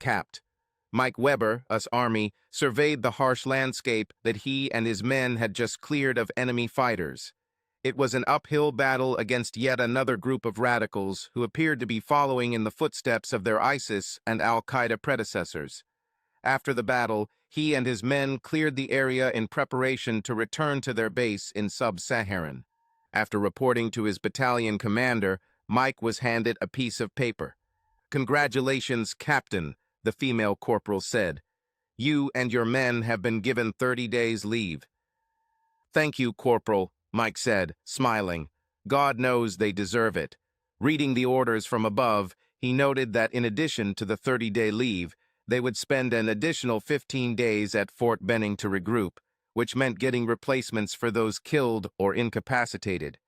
capped. Mike Weber, US Army, surveyed the harsh landscape that he and his men had just cleared of enemy fighters. It was an uphill battle against yet another group of radicals who appeared to be following in the footsteps of their ISIS and al-Qaeda predecessors. After the battle, he and his men cleared the area in preparation to return to their base in sub-Saharan. After reporting to his battalion commander, Mike was handed a piece of paper. "Congratulations, Captain," the female corporal said. "You and your men have been given 30 days' leave." "Thank you, Corporal," Mike said, smiling. "God knows they deserve it." Reading the orders from above, he noted that in addition to the 30-day leave, they would spend an additional 15 days at Fort Benning to regroup, which meant getting replacements for those killed or incapacitated.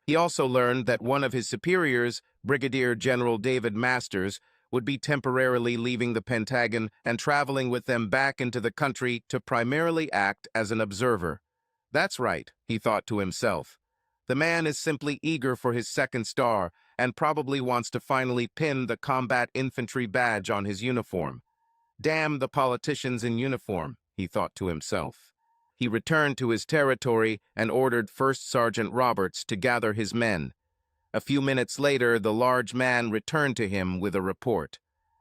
He also learned that one of his superiors, Brigadier General David Masters, would be temporarily leaving the Pentagon and traveling with them back into the country to primarily act as an observer. "That's right," he thought to himself. "The man is simply eager for his second star and probably wants to finally pin the combat infantry badge on his uniform. Damn the politicians in uniform," he thought to himself. He returned to his territory and ordered First Sergeant Roberts to gather his men. A few minutes later, the large man returned to him with a report.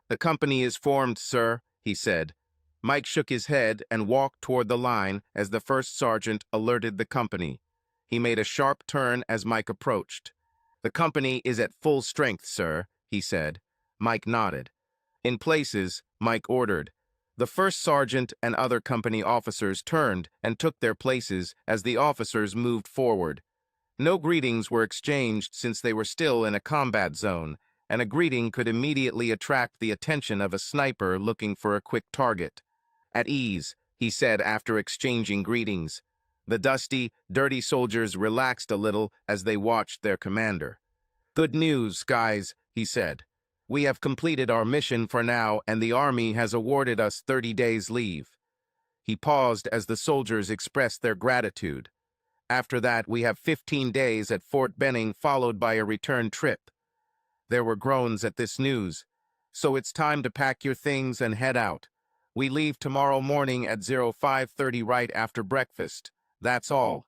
"The company is formed, sir," he said. Mike shook his head and walked toward the line as the first sergeant alerted the company. He made a sharp turn as Mike approached. "The company is at full strength, sir," he said. Mike nodded. "In places," Mike ordered. The first sergeant and other company officers turned and took their places as the officers moved forward. No greetings were exchanged since they were still in a combat zone, and a greeting could immediately attract the attention of a sniper looking for a quick target. "At ease," he said after exchanging greetings. The dusty, dirty soldiers relaxed a little as they watched their commander. "Good news, guys," he said. "We have completed our mission for now, and the Army has awarded us 30 days' leave." He paused as the soldiers expressed their gratitude. "After that, we have 15 days at Fort Benning, followed by a return trip." There were groans at this news. "So it's time to pack your things and head out. We leave tomorrow morning at 05:30 right after breakfast. That's all."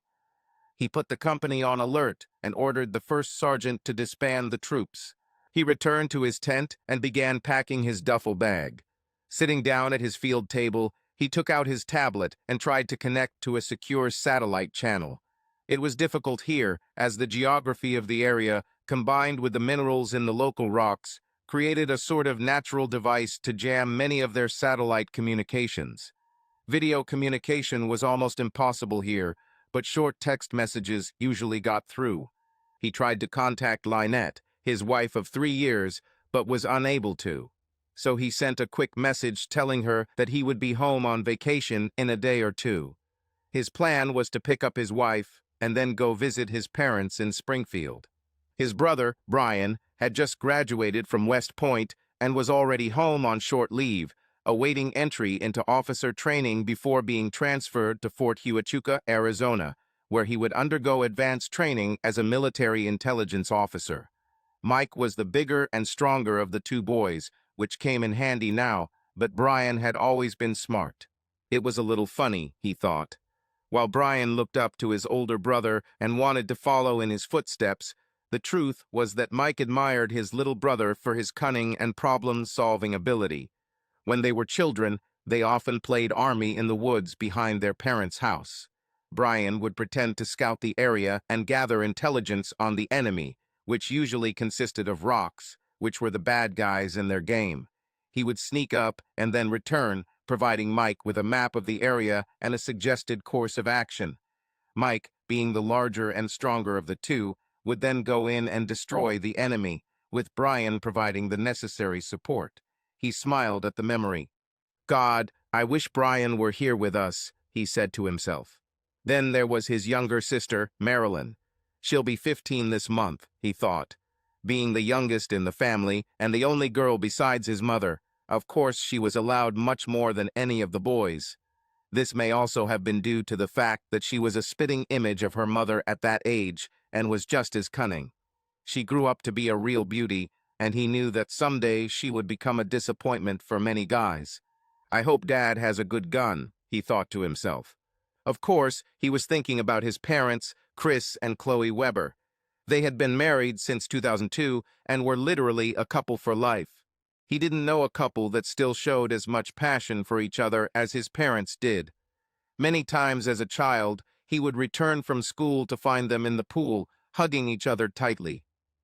He put the company on alert and ordered the first sergeant to disband the troops. He returned to his tent and began packing his duffel bag. Sitting down at his field table, he took out his tablet and tried to connect to a secure satellite channel. It was difficult here, as the geography of the area, combined with the minerals in the local rocks, created a sort of natural device to jam many of their satellite communications. Video communication was almost impossible here, but short text messages usually got through. He tried to contact Lynette, his wife of 3 years, but was unable to. So he sent a quick message telling her that he would be home on vacation in a day or two. His plan was to pick up his wife and then go visit his parents in Springfield. His brother, Brian, had just graduated from West Point and was already home on short leave, awaiting entry into officer training before being transferred to Fort Huachuca, Arizona, where he would undergo advanced training as a military intelligence officer. Mike was the bigger and stronger of the two boys, which came in handy now, but Brian had always been smart. It was a little funny, he thought. While Brian looked up to his older brother and wanted to follow in his footsteps, the truth was that Mike admired his little brother for his cunning and problem-solving ability. When they were children, they often played army in the woods behind their parents' house. Brian would pretend to scout the area and gather intelligence on the enemy, which usually consisted of rocks, which were the bad guys in their game. He would sneak up and then return, providing Mike with a map of the area and a suggested course of action. Mike, being the larger and stronger of the two, would then go in and destroy the enemy, with Brian providing the necessary support. He smiled at the memory. "God, I wish Brian were here with us," he said to himself. Then there was his younger sister, Marilyn. "She'll be 15 this month," he thought. Being the youngest in the family and the only girl besides his mother, of course she was allowed much more than any of the boys. This may also have been due to the fact that she was a spitting image of her mother at that age and was just as cunning. She grew up to be a real beauty, and he knew that someday she would become a disappointment for many guys. I hope Dad has a good gun, he thought to himself. Of course, he was thinking about his parents, Chris and Chloe Weber. They had been married since 2002 and were literally a couple for life. He didn't know a couple that still showed as much passion for each other as his parents did. Many times as a child, he would return from school to find them in the pool, hugging each other tightly.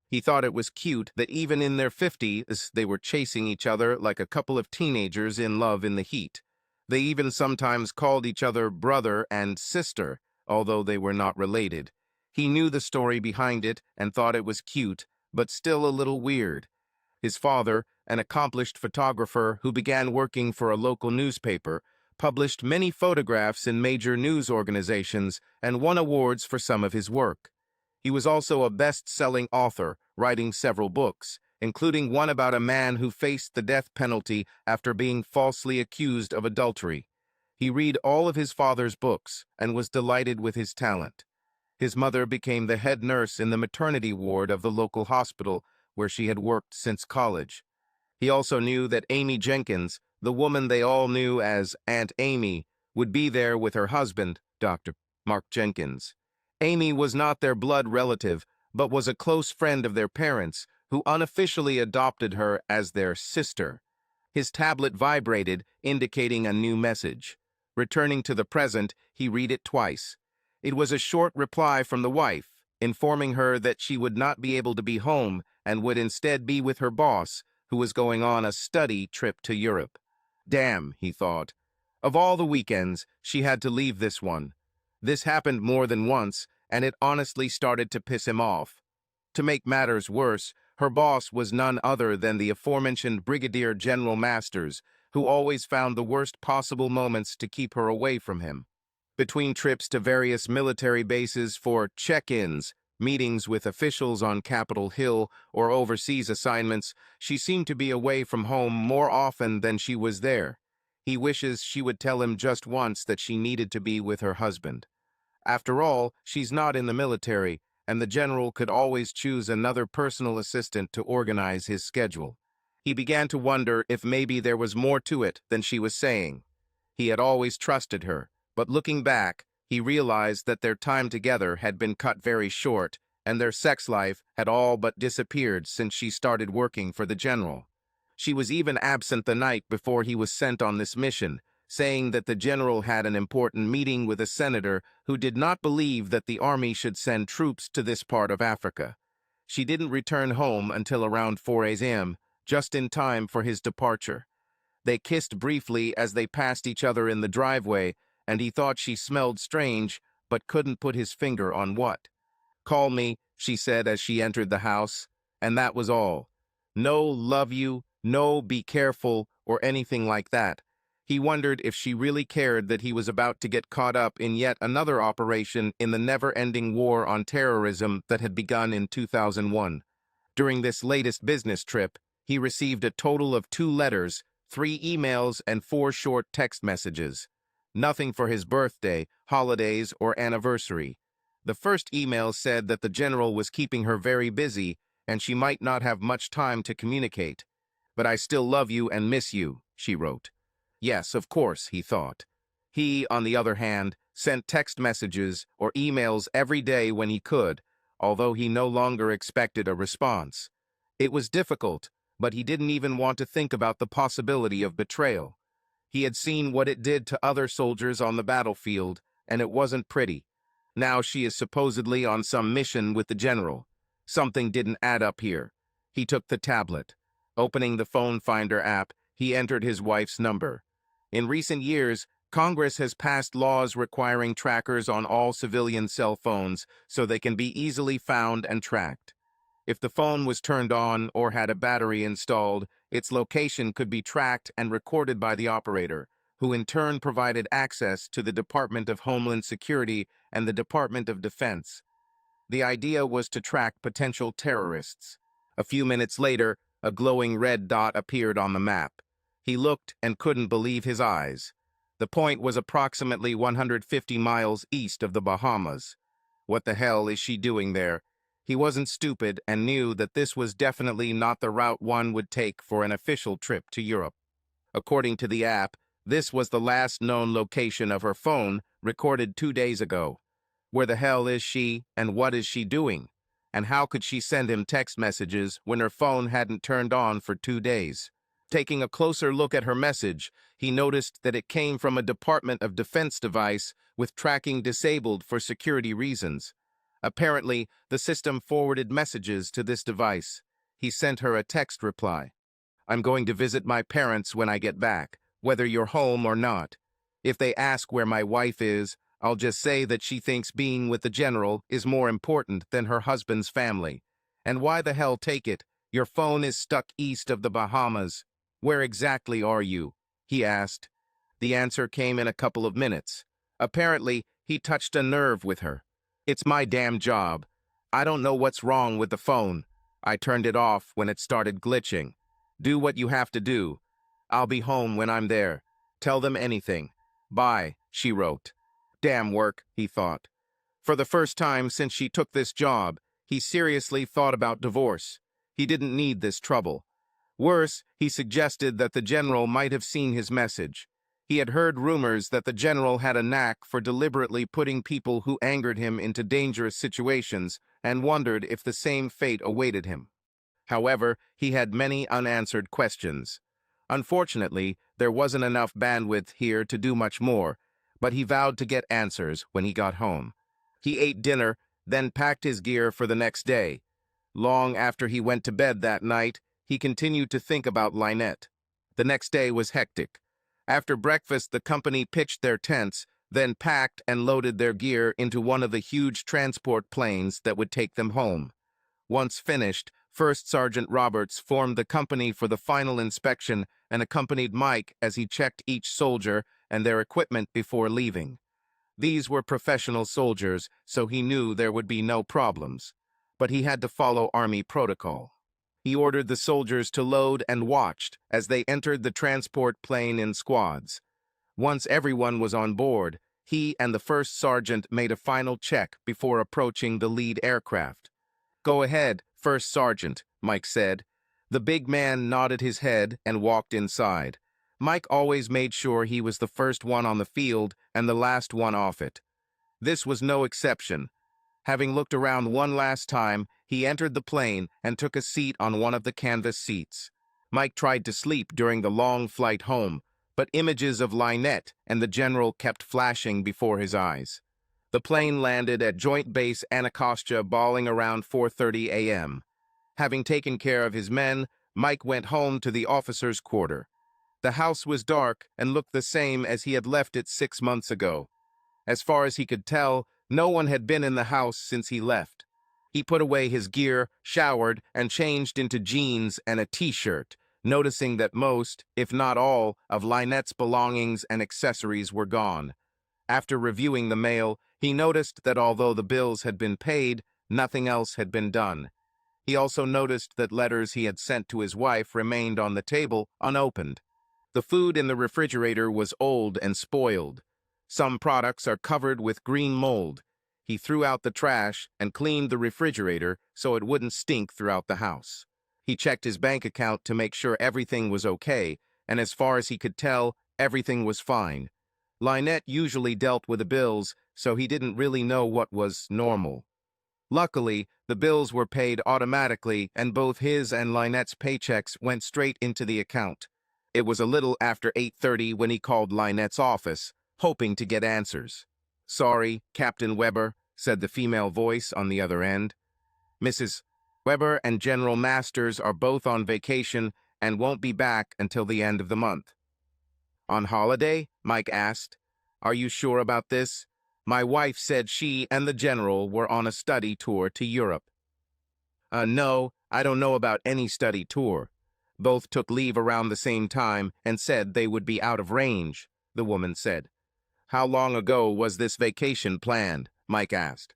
He thought it was cute that even in their 50s, they were chasing each other like a couple of teenagers in love in the heat. They even sometimes called each other brother and sister, although they were not related. He knew the story behind it and thought it was cute, but still a little weird. His father, an accomplished photographer who began working for a local newspaper, published many photographs in major news organizations and won awards for some of his work. He was also a best-selling author, writing several books, including one about a man who faced the death penalty after being falsely accused of adultery. He read all of his father's books and was delighted with his talent. His mother became the head nurse in the maternity ward of the local hospital where she had worked since college. He also knew that Amy Jenkins, the woman they all knew as Aunt Amy, would be there with her husband, Dr. Mark Jenkins. Amy was not their blood relative, but was a close friend of their parents, who unofficially adopted her as their sister. His tablet vibrated, indicating a new message. Returning to the present, he read it twice. It was a short reply from the wife, informing her that she would not be able to be home and would instead be with her boss, who was going on a study trip to Europe. Damn, he thought. Of all the weekends, she had to leave this one. This happened more than once, and it honestly started to piss him off. To make matters worse, her boss was none other than the aforementioned Brigadier General Masters, who always found the worst possible moments to keep her away from him. Between trips to various military bases for check-ins, meetings with officials on Capitol Hill, or overseas assignments, she seemed to be away from home more often than she was there. He wishes she would tell him just once that she needed to be with her husband. After all, she's not in the military, and the general could always choose another personal assistant to organize his schedule. He began to wonder if maybe there was more to it than she was saying. He had always trusted her, but looking back, he realized that their time together had been cut very short, and their sex life had all but disappeared since she started working for the general. She was even absent the night before he was sent on this mission, saying that the general had an important meeting with a senator who did not believe that the army should send troops to this part of Africa. She didn't return home until around 4 a.m., just in time for his departure. They kissed briefly as they passed each other in the driveway, and he thought she smelled strange, but couldn't put his finger on what. "Call me," she said as she entered the house, and that was all. No "love you," no "be careful," or anything like that. He wondered if she really cared that he was about to get caught up in yet another operation in the never-ending war on terrorism that had begun in 2001. During this latest business trip, he received a total of 2 letters, 3 emails, and 4 short text messages. Nothing for his birthday, holidays, or anniversary. The first email said that the general was keeping her very busy, and she might not have much time to communicate. "But I still love you and miss you," she wrote. Yes, of course, he thought. He, on the other hand, sent text messages or emails every day when he could, although he no longer expected a response. It was difficult, but he didn't even want to think about the possibility of betrayal. He had seen what it did to other soldiers on the battlefield, and it wasn't pretty. Now she is supposedly on some mission with the general. Something didn't add up here. He took the tablet. Opening the phone finder app, he entered his wife's number. In recent years, Congress has passed laws requiring trackers on all civilian cell phones so they can be easily found and tracked. If the phone was turned on or had a battery installed, its location could be tracked and recorded by the operator, who in turn provided access to the Department of Homeland Security and the Department of Defense. The idea was to track potential terrorists. A few minutes later, a glowing red dot appeared on the map. He looked and couldn't believe his eyes. The point was approximately 150 miles east of the Bahamas. What the hell is she doing there? He wasn't stupid and knew that this was definitely not the route one would take for an official trip to Europe. According to the app, this was the last known location of her phone, recorded 2 days ago. Where the hell is she, and what is she doing? And how could she send him text messages when her phone hadn't turned on for 2 days? Taking a closer look at her message, he noticed that it came from a Department of Defense device with tracking disabled for security reasons. Apparently, the system forwarded messages to this device. He sent her a text reply. I'm going to visit my parents when I get back, whether you're home or not. If they ask where my wife is, I'll just say that she thinks being with the general is more important than her husband's family. And why the hell take it? Your phone is stuck east of the Bahamas. Where exactly are you? He asked. The answer came in a couple of minutes. Apparently, he touched a nerve with her. It's my damn job. I don't know what's wrong with the phone. I turned it off when it started glitching. Do what you have to do. I'll be home when I'm there. Tell them anything. Bye, she wrote. Damn work, he thought. For the first time since she took this job, he seriously thought about divorce. He didn't need this trouble. Worse, he suggested that the general might have seen his message. He had heard rumors that the general had a knack for deliberately putting people who angered him into dangerous situations and wondered if the same fate awaited him. However, he had many unanswered questions. Unfortunately, there wasn't enough bandwidth here to do much more, but he vowed to get answers when he got home. He ate dinner, then packed his gear for the next day. Long after he went to bed that night, he continued to think about Lynette. The next day was hectic. After breakfast, the company pitched their tents, then packed and loaded their gear into one of the huge transport planes that would take them home. Once finished, First Sergeant Roberts formed the company for the final inspection and accompanied Mike as he checked each soldier and their equipment before leaving. These were professional soldiers, so he knew there would be no problems. But he had to follow Army protocol. He ordered the soldiers to load and watched as they entered the transport plane in squads. Once everyone was on board, he and the first sergeant made a final check before approaching the lead aircraft. Go ahead, First Sergeant, Mike said. The big man nodded his head and walked inside. Mike always made sure he was the first one on the field and the last one off it. This was no exception. Having looked around one last time, he entered the plane and took a seat on one of the canvas seats. Mike tried to sleep during the long flight home, but images of Lynette and the general kept flashing before his eyes. The plane landed at Joint Base Anacostia Balling around 4:30 a.m. Having taken care of his men, Mike went home to the officers' quarter. The house was dark and looked the same as he had left it 6 months ago. As far as he could tell, no one had been in the house since he left. He put away his gear, showered, and changed into jeans and a t-shirt, noticing that most, if not all, of Lynette's belongings and accessories were gone. After reviewing the mail, he noticed that although the bills had been paid, nothing else had been done. He also noticed that letters he had sent to his wife remained on the table, unopened. The food in the refrigerator was old and spoiled. Some products are covered with green mold. He threw out the trash and cleaned the refrigerator so it wouldn't stink throughout the house. He checked his bank account to make sure everything was okay, and as far as he could tell, everything was fine. Lynette usually dealt with the bills, so he didn't really know what was normal. Luckily, the bills were paid automatically and both his and Lynette's paychecks went straight into the account. It was a little after 8:30 when he called Lynette's office, hoping to get answers. Sorry, Captain Weber, said the female voice on the other end. Mrs. Weber and General Masters are both on vacation and won't be back until the end of the month. On holiday? Mike asked. Are you sure about this? My wife said she and the general were on a study tour to Europe. No, I don't know about any study tour. Both took leave around the same time and said they would be out of range, the woman said. How long ago was this vacation planned? Mike asked.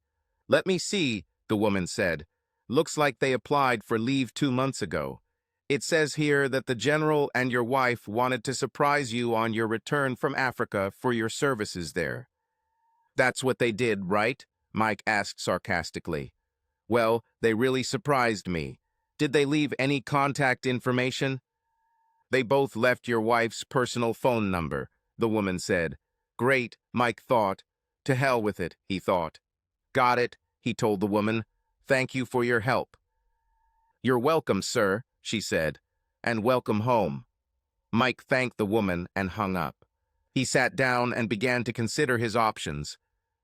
Let me see, the woman said. Looks like they applied for leave 2 months ago. It says here that the general and your wife wanted to surprise you on your return from Africa for your services there. That's what they did, right? Mike asked sarcastically. Well, they really surprised me. Did they leave any contact information? They both left your wife's personal phone number, the woman said. Great, Mike thought. To hell with it, he thought. Got it, he told the woman. Thank you for your help. You're welcome, sir, she said. And welcome home. Mike thanked the woman and hung up. He sat down and began to consider his options.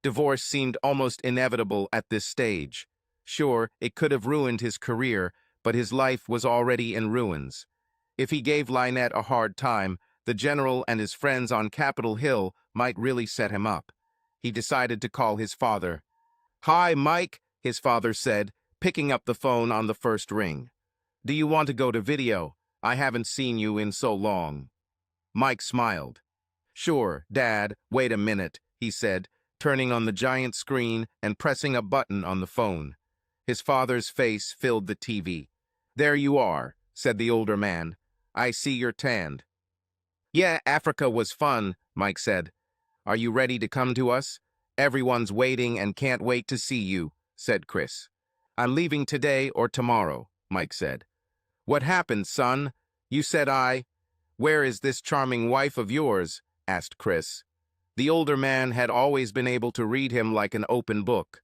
Divorce seemed almost inevitable at this stage. Sure, it could have ruined his career, but his life was already in ruins. If he gave Lynette a hard time, the general and his friends on Capitol Hill might really set him up. He decided to call his father. Hi, Mike, his father said, picking up the phone on the first ring. Do you want to go to video? I haven't seen you in so long. Mike smiled. Sure, Dad, wait a minute, he said, turning on the giant screen and pressing a button on the phone. His father's face filled the TV. There you are, said the older man. I see you're tanned. Yeah, Africa was fun, Mike said. Are you ready to come to us? Everyone's waiting and can't wait to see you, said Chris. I'm leaving today or tomorrow, Mike said. What happened, son? You said Where is this charming wife of yours? Asked Chris. The older man had always been able to read him like an open book.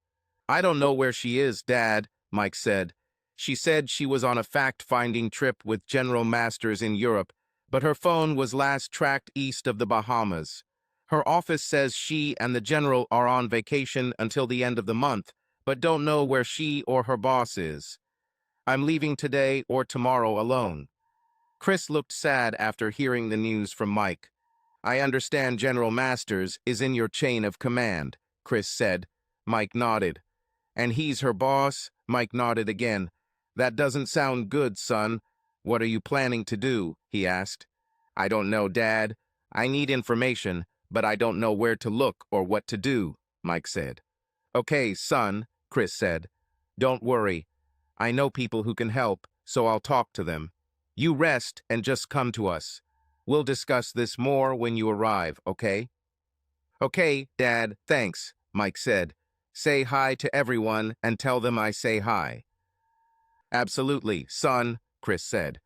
I don't know where she is, Dad, Mike said. She said she was on a fact-finding trip with General Masters in Europe, but her phone was last tracked east of the Bahamas. Her office says she and the general are on vacation until the end of the month, but don't know where she or her boss is. I'm leaving today or tomorrow alone. Chris looked sad after hearing the news from Mike. I understand General Masters is in your chain of command, Chris said. Mike nodded. And he's her boss? Mike nodded again. That doesn't sound good, son. What are you planning to do? He asked. I don't know, Dad. I need information, but I don't know where to look or what to do, Mike said. Okay, son, Chris said. Don't worry. I know people who can help, so I'll talk to them. You rest and just come to us. We'll discuss this more when you arrive, okay? Okay, Dad, thanks, Mike said. Say hi to everyone and tell them I say hi. Absolutely, son, Chris said.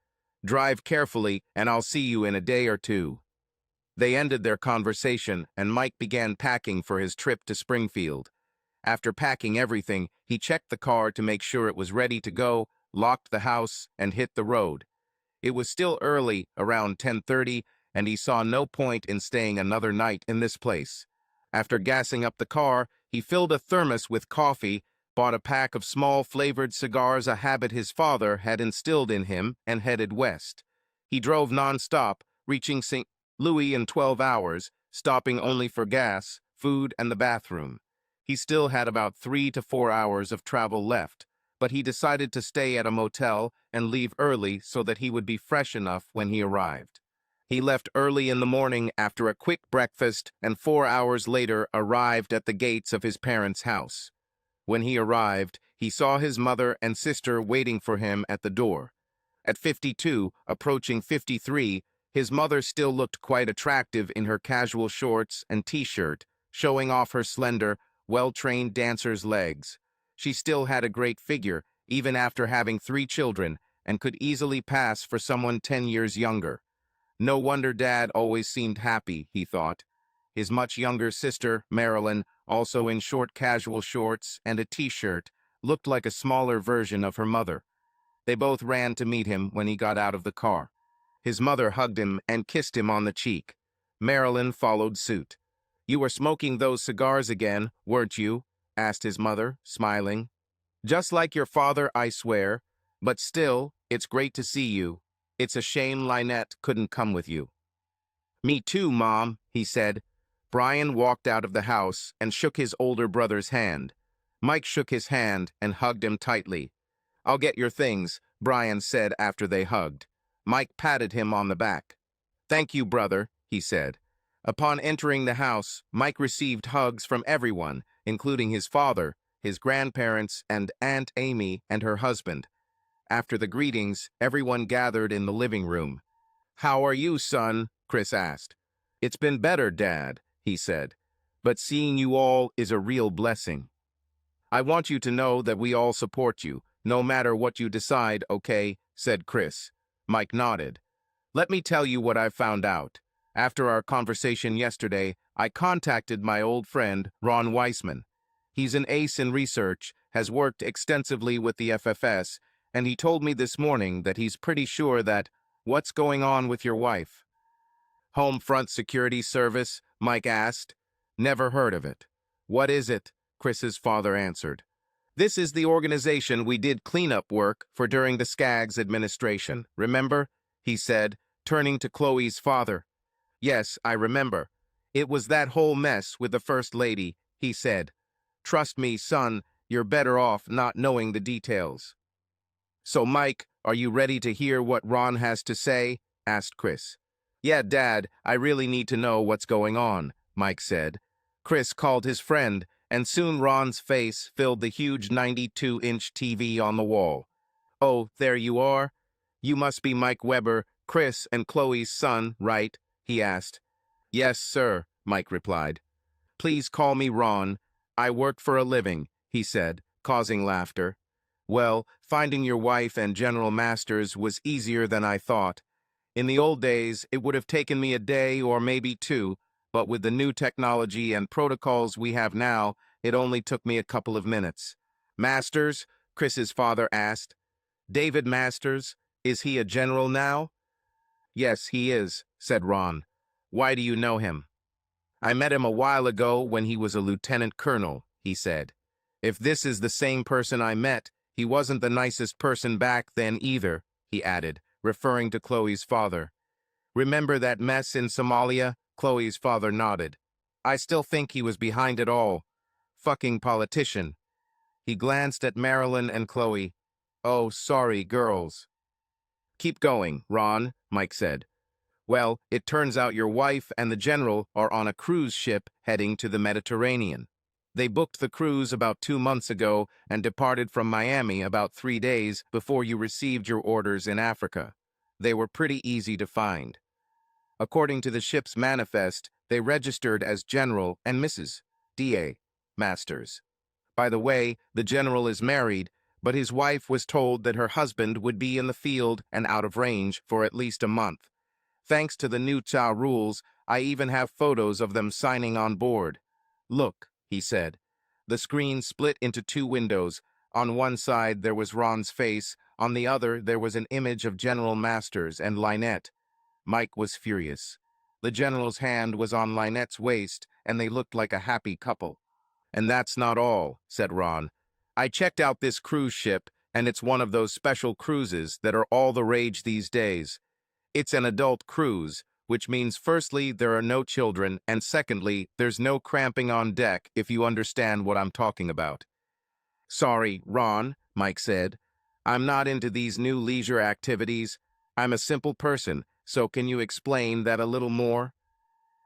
Drive carefully and I'll see you in a day or two. They ended their conversation and Mike began packing for his trip to Springfield. After packing everything, he checked the car to make sure it was ready to go, locked the house, and hit the road. It was still early, around 10:30, and he saw no point in staying another night in this place. After gassing up the car, he filled a thermos with coffee, bought a pack of small flavored cigars, a habit his father had instilled in him, and headed west. He drove non-stop, reaching St. Louis in 12 hours, stopping only for gas, food, and the bathroom. He still had about 3 to 4 hours of travel left, but he decided to stay at a motel and leave early so that he would be fresh enough when he arrived. He left early in the morning after a quick breakfast and 4 hours later arrived at the gates of his parents' house. When he arrived, he saw his mother and sister waiting for him at the door. At 52, approaching 53, his mother still looked quite attractive in her casual shorts and t-shirt, showing off her slender, well-trained dancer's legs. She still had a great figure, even after having 3 children, and could easily pass for someone 10 years younger. No wonder Dad always seemed happy, he thought. His much younger sister, Marilyn, also in short casual shorts and a t-shirt, looked like a smaller version of her mother. They both ran to meet him when he got out of the car. His mother hugged him and kissed him on the cheek. Marilyn followed suit. You were smoking those cigars again, weren't you? Asked his mother, smiling. Just like your father, I swear. But still, it's great to see you. It's a shame Lynette couldn't come with you. Me too, Mom, he said. Brian walked out of the house and shook his older brother's hand. Mike shook his hand and hugged him tightly. I'll get your things, Brian said after they hugged. Mike patted him on the back. Thank you, brother, he said. Upon entering the house, Mike received hugs from everyone, including his father, his grandparents, and Aunt Amy and her husband. After the greetings, everyone gathered in the living room. How are you, son? Chris asked. It's been better, Dad, he said. But seeing you all is a real blessing. I want you to know that we all support you, no matter what you decide, okay? Said Chris. Mike nodded. Let me tell you what I've found out. After our conversation yesterday, I contacted my old friend, Ron Weissman. He's an ace in research, has worked extensively with the FFS, and he told me this morning that he's pretty sure that, what's going on with your wife? Home Front Security Service, Mike asked. Never heard of it. What is it? Chris's father answered. This is the organization we did cleanup work for during the Skaggs administration, remember? He said, turning to Chloe's father. Yes, I remember. It was that whole mess with the First Lady, he said. Trust me, son, you're better off not knowing the details. So, Mike, are you ready to hear what Ron has to say? Asked Chris. Yeah, Dad, I really need to know what's going on, Mike said. Chris called his friend, and soon Ron's face filled the huge 92-inch TV on the wall. Oh, there you are? You must be Mike Weber, Chris and Chloe's son, right? He asked. Yes, sir, Mike replied. Please call me Ron. I work for a living, he said, causing laughter. Well, finding your wife and General Masters was easier than I thought. In the old days, it would have taken me a day or maybe two, but with the new technology and protocols we have now, it only took me a couple of minutes. Masters? Chris's father asked. David Masters? Is he a general now? Yes, he is, said Ron. Why do you know him? I met him a while ago when he was a lieutenant colonel, he said. If this is the same person I met, he wasn't the nicest person back then either, he added, referring to Chloe's father. Remember that mess in Somalia? Chloe's father nodded. I still think he was behind it all. Fucking politician. He glanced at Marilyn and Chloe. Oh, sorry, girls. Keep going, Ron, Mike said. Well, it turns out your wife and the general are on a cruise ship heading to the Mediterranean. They booked the cruise about 2 months ago and departed from Miami about 3 days before you received your orders in Africa. They were pretty easy to find. According to the ship's manifest, they registered as General and Mrs. D.A. Masters. By the way, the general is married, but his wife was told that her husband would be in the field and out of range for at least a month. Thanks to the new CHA rules, I even have photos of them signing on board. Look, he said. The screen split into 2 windows. On one side there was Ron's face, on the other there was an image of General Masters and Lynette. Mike was furious. The general's hand was on Lynette's waist, and they looked like a happy couple. And that's not all, said Ron. I checked out this cruise ship, and it's one of those special cruises that are all the rage these days. It's an adult cruise, which means firstly, there are no children, and secondly, there's no cramping on deck, if you understand what I'm talking about. Sorry, Ron, Mike said. I'm not into these new leisure activities. I'm a simple person, so can you explain that a little more?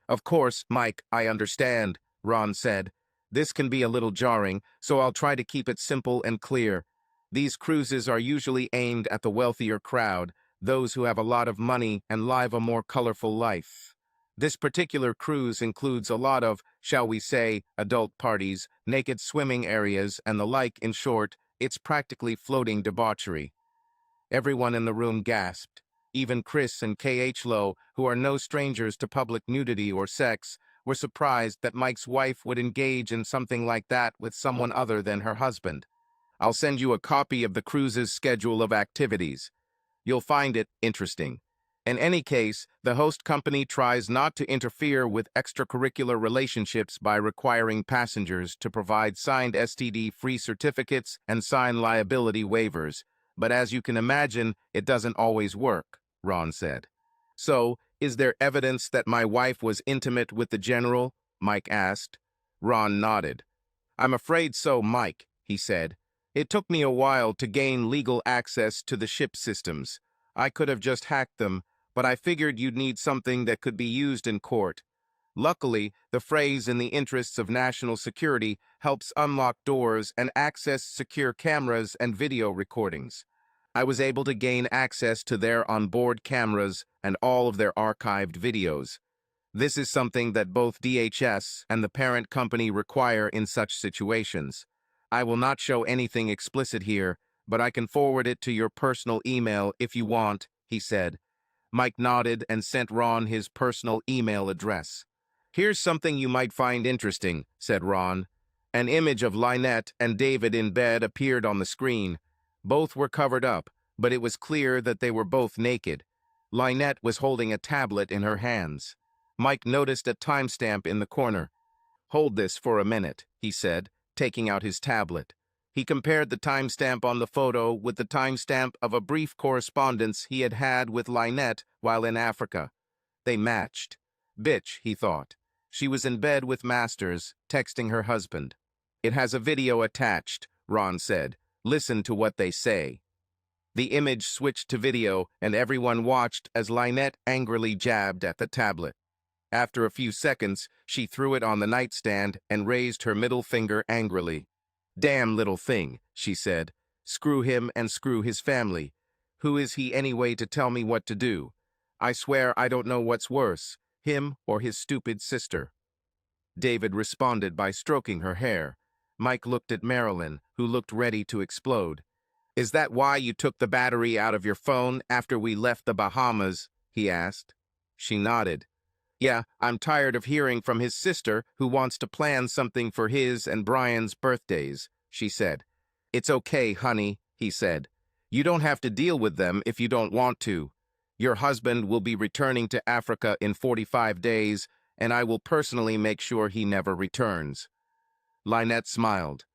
Of course, Mike, I understand, Ron said. This can be a little jarring, so I'll try to keep it simple and clear. These cruises are usually aimed at the wealthier crowd, those who have a lot of money and live a more colorful life. This particular cruise includes a lot of, shall we say, adult parties, naked swimming areas, and the like. In short, it's practically floating debauchery. Everyone in the room gasped. Even Chris and K.H. Lowe, who are no strangers to public nudity or sex, were surprised that Mike's wife would engage in something like that with someone other than her husband. I'll send you a copy of the cruise's schedule of activities. You'll find it interesting. In any case, the host company tries not to interfere with extracurricular relationships by requiring passengers to provide signed STD-free certificates and sign liability waivers. But as you can imagine, it doesn't always work, Ron said. So, is there evidence that my wife was intimate with the general? Mike asked. Ron nodded. I'm afraid so, Mike, he said. It took me a while to gain legal access to the ship systems. I could have just hacked them, but I figured you'd need something that could be used in court. Luckily, the phrase "in the interests of national security" helps unlock doors and access secure cameras and video recordings. I was able to gain access to their onboard cameras and all of their archived videos. This is something that both DHS and the parent company require in such situations. I will not show anything explicit here, but I can forward it to your personal email if you want, he said. Mike nodded and sent Ron his personal email address. Here's something you might find interesting, said Ron. An image of Lynette and David in bed appeared on the screen. Both were covered up, but it was clear that they were both naked. Lynette was holding a tablet in her hands. Mike noticed a timestamp in the corner. Hold this for a minute, he said, taking out his tablet. He compared the timestamp on the photo with the timestamp of a brief correspondence he had had with Lynette while in Africa. They matched. Bitch, he thought. She was in bed with Masters, texting her husband. It has a video attached, Ron said. Listen to what they say. The image switched to video, and everyone watched as Lynette angrily jabbed at the tablet. After a few seconds, she threw it on the nightstand and raised her middle finger angrily. Damn little thing, she said. Screw him and screw his family. Who is he anyway to tell me what to do? I swear I don't know what's worse, him or his stupid sister. David responded by stroking her hair. Mike looked at Marilyn, who looked ready to explode. Is that why you took the battery out of your phone after we left the Bahamas? He asked. She nodded. Yeah, I'm tired of hearing from his sister who wants to plan something for his and Brian's birthdays, she said. It's okay, honey, he said. You don't have to deal with them if you don't want to. Your husband will be returning to Africa in 45 days, and I will personally make sure he never returns. Lynette smiled.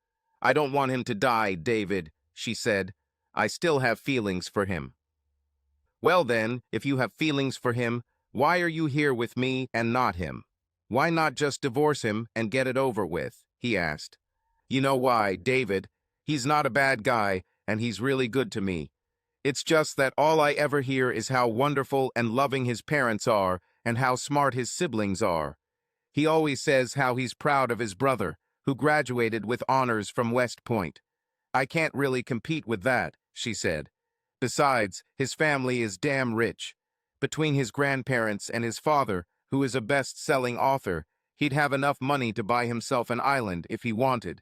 I don't want him to die, David, she said. I still have feelings for him. Well then, if you have feelings for him, why are you here with me and not him? Why not just divorce him and get it over with? He asked. You know why, David. He's not a bad guy, and he's really good to me. It's just that all I ever hear is how wonderful and loving his parents are and how smart his siblings are. He always says how he's proud of his brother, who graduated with honors from West Point. I can't really compete with that, she said. Besides, his family is damn rich. Between his grandparents and his father, who is a best-selling author, he'd have enough money to buy himself an island if he wanted.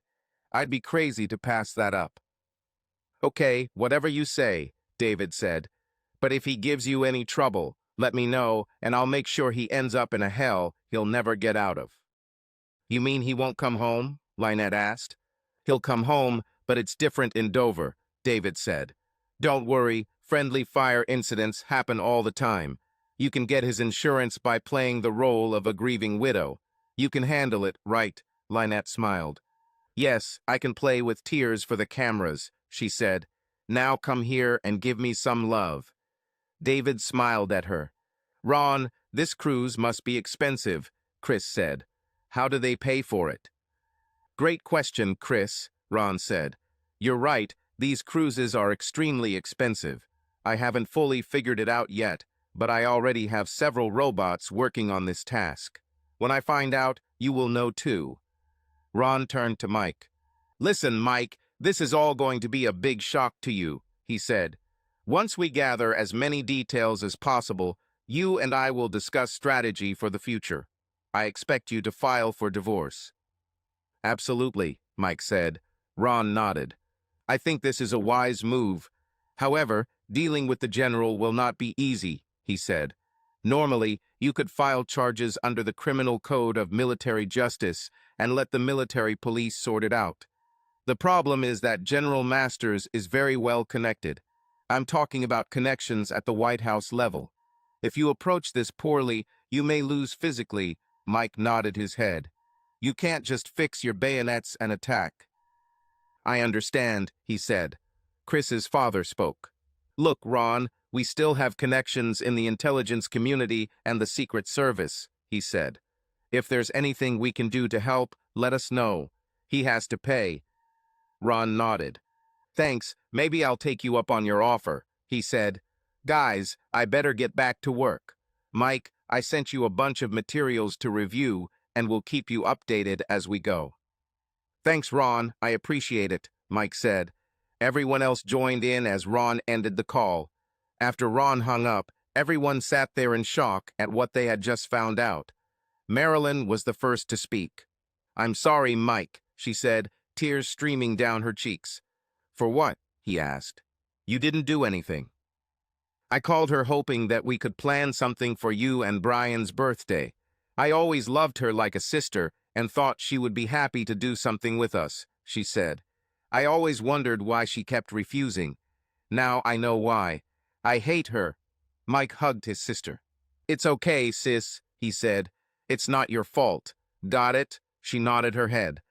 I'd be crazy to pass that up. Okay, whatever you say, David said. But if he gives you any trouble, let me know, and I'll make sure he ends up in a hell he'll never get out of. You mean he won't come home? Lynette asked. He'll come home, but it's different in Dover, David said. Don't worry, friendly fire incidents happen all the time. You can get his insurance by playing the role of a grieving widow. You can handle it, right? Lynette smiled. Yes, I can play with tears for the cameras, she said. Now come here and give me some love. David smiled at her. Ron, this cruise must be expensive, Chris said. How do they pay for it? Great question, Chris, Ron said. You're right, these cruises are extremely expensive. I haven't fully figured it out yet, but I already have several robots working on this task. When I find out, you will know too. Ron turned to Mike. Listen, Mike, this is all going to be a big shock to you, he said. Once we gather as many details as possible, you and I will discuss strategy for the future. I expect you to file for divorce. Absolutely, Mike said. Ron nodded. I think this is a wise move. However, dealing with the general will not be easy, he said. Normally, you could file charges under the Criminal Code of Military Justice and let the military police sort it out. The problem is that General Masters is very well connected. I'm talking about connections at the White House level. If you approach this poorly, you may lose physically, Mike nodded his head. You can't just fix your bayonets and attack. I understand, he said. Chris's father spoke. Look, Ron, we still have connections in the intelligence community and the Secret Service, he said. If there's anything we can do to help, let us know. He has to pay. Ron nodded. Thanks, maybe I'll take you up on your offer, he said. Guys, I better get back to work. Mike, I sent you a bunch of materials to review and will keep you updated as we go. Thanks, Ron, I appreciate it, Mike said. Everyone else joined in as Ron ended the call. After Ron hung up, everyone sat there in shock at what they had just found out. Marilyn was the first to speak. I'm sorry, Mike, she said. tears streaming down her cheeks. "For what?" he asked. "You didn't do anything." "I called her hoping that we could plan something for you and Brian's birthday. I always loved her like a sister and thought she would be happy to do something with us," she said. "I always wondered why she kept refusing. Now I know why. I hate her." Mike hugged his sister. "It's okay, sis," he said. "It's not your fault. Got it?" She nodded her head.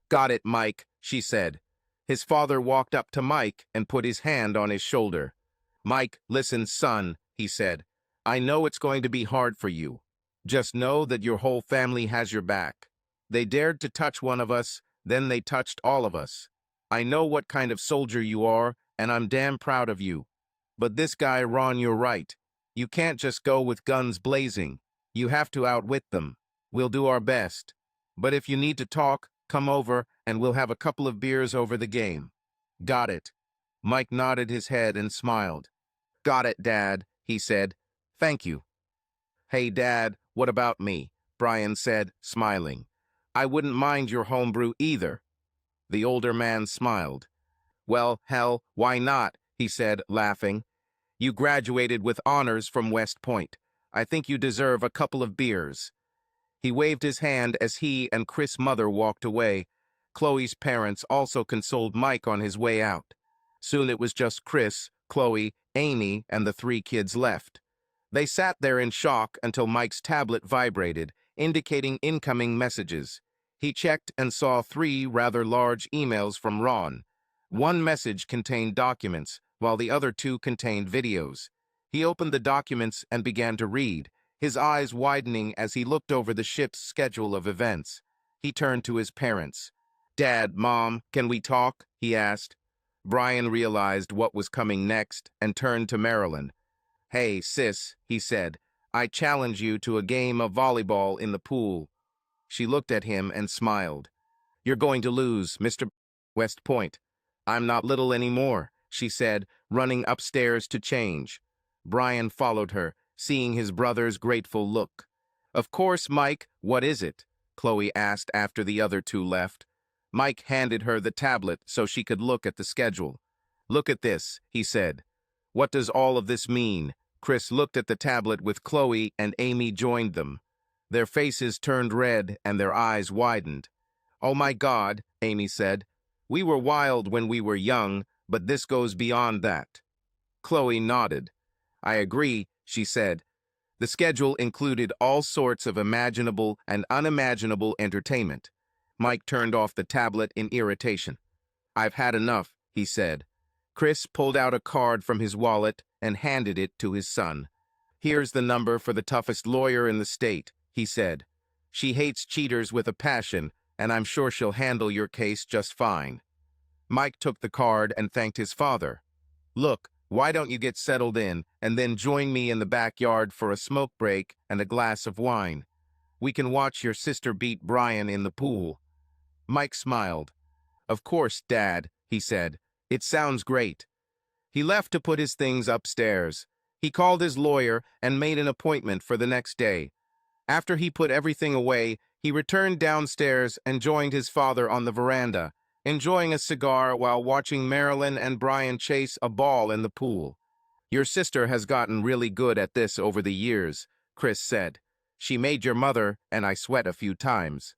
"Got it, Mike," she said. His father walked up to Mike and put his hand on his shoulder. "Mike, listen, son," he said. "I know it's going to be hard for you. Just know that your whole family has your back. They dared to touch one of us, then they touched all of us. I know what kind of soldier you are, and I'm damn proud of you. But this guy, Ron, you're right. You can't just go with guns blazing. You have to outwit them. We'll do our best. But if you need to talk, come over and we'll have a couple of beers over the game." "Got it." Mike nodded his head and smiled. "Got it, Dad," he said. "Thank you." "Hey, Dad, what about me?" Brian said, smiling. "I wouldn't mind your homebrew either." The older man smiled. "Well, hell, why not?" he said, laughing. "You graduated with honors from West Point. I think you deserve a couple of beers." He waved his hand as he and Chris' mother walked away. Chloe's parents also consoled Mike on his way out. Soon it was just Chris, Chloe, Amy, and the three kids left. They sat there in shock until Mike's tablet vibrated, indicating incoming messages. He checked and saw 3 rather large emails from Ron. One message contained documents, while the other 2 contained videos. He opened the documents and began to read, his eyes widening as he looked over the ship's schedule of events. He turned to his parents. "Dad, Mom, can we talk?" he asked. Brian realized what was coming next and turned to Marilyn. "Hey, sis," he said, "I challenge you to a game of volleyball in the pool." She looked at him and smiled. "You're going to lose, Mr. West Point." "I'm not little anymore," she said, running upstairs to change. Brian followed her, seeing his brother's grateful look. "Of course, Mike, what is it?" Chloe asked after the other 2 left. Mike handed her the tablet so she could look at the schedule. "Look at this," he said. "What does all of this mean?" Chris looked at the tablet with Chloe and Amy joined them. Their faces turned red and their eyes widened. "Oh my God," Amy said. "We were wild when we were young, but this goes beyond that." Chloe nodded. "I agree," she said. The schedule included all sorts of imaginable and unimaginable entertainment. Mike turned off the tablet in irritation. "I've had enough," he said. Chris pulled out a card from his wallet and handed it to his son. "Here's the number for the toughest lawyer in the state," he said. "She hates cheaters with a passion, and I'm sure she'll handle your case just fine." Mike took the card and thanked his father. "Look, why don't you get settled in and then join me in the backyard for a smoke break and a glass of wine? We can watch your sister beat Brian in the pool." Mike smiled. "Of course, Dad," he said. "It sounds great." He left to put his things upstairs. He called his lawyer and made an appointment for the next day. After he put everything away, he returned downstairs and joined his father on the veranda, enjoying a cigar while watching Marilyn and Brian chase a ball in the pool. "Your sister has gotten really good at this over the years," Chris said. "She made your mother, and I sweat a few times."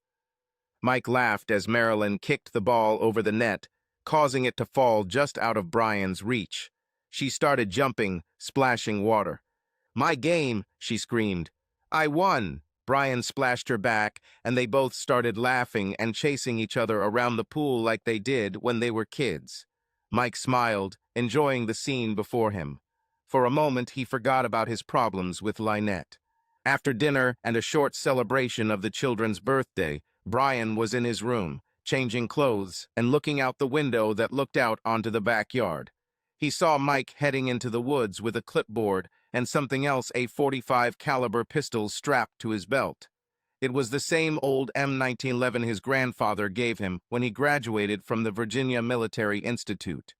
Mike laughed as Marilyn kicked the ball over the net, causing it to fall just out of Brian's reach. She started jumping, splashing water. "My game!" she screamed. "I won!" Brian splashed her back, and they both started laughing and chasing each other around the pool like they did when they were kids. Mike smiled, enjoying the scene before him. For a moment, he forgot about his problems with Lynette. After dinner and a short celebration of the children's birthday, Brian was in his room, changing clothes and looking out the window that looked out onto the backyard. He saw Mike heading into the woods with a clipboard and something else, a .45 caliber pistol strapped to his belt. It was the same old M1911 his grandfather gave him when he graduated from the Virginia Military Institute.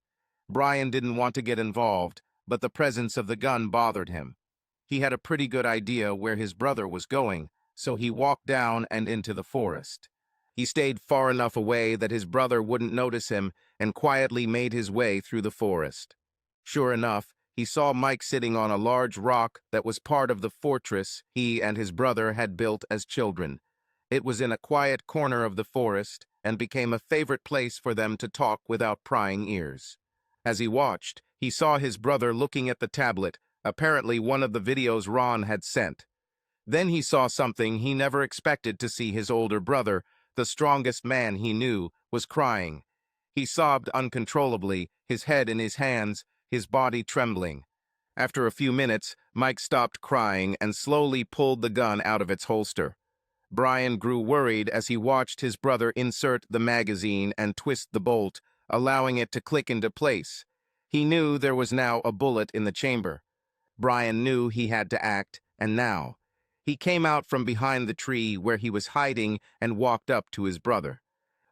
Brian didn't want to get involved, but the presence of the gun bothered him. He had a pretty good idea where his brother was going, so he walked down and into the forest. He stayed far enough away that his brother wouldn't notice him and quietly made his way through the forest. Sure enough, he saw Mike sitting on a large rock that was part of the fortress he and his brother had built as children. It was in a quiet corner of the forest and became a favorite place for them to talk without prying ears. As he watched, he saw his brother looking at the tablet, apparently one of the videos Ron had sent. Then he saw something he never expected to see. His older brother, the strongest man he knew, was crying. He sobbed uncontrollably, his head in his hands, his body trembling. After a few minutes, Mike stopped crying and slowly pulled the gun out of its holster. Brian grew worried as he watched his brother insert the magazine and twist the bolt, allowing it to click into place. He knew there was now a bullet in the chamber. Brian knew he had to act, and now. He came out from behind the tree where he was hiding and walked up to his brother.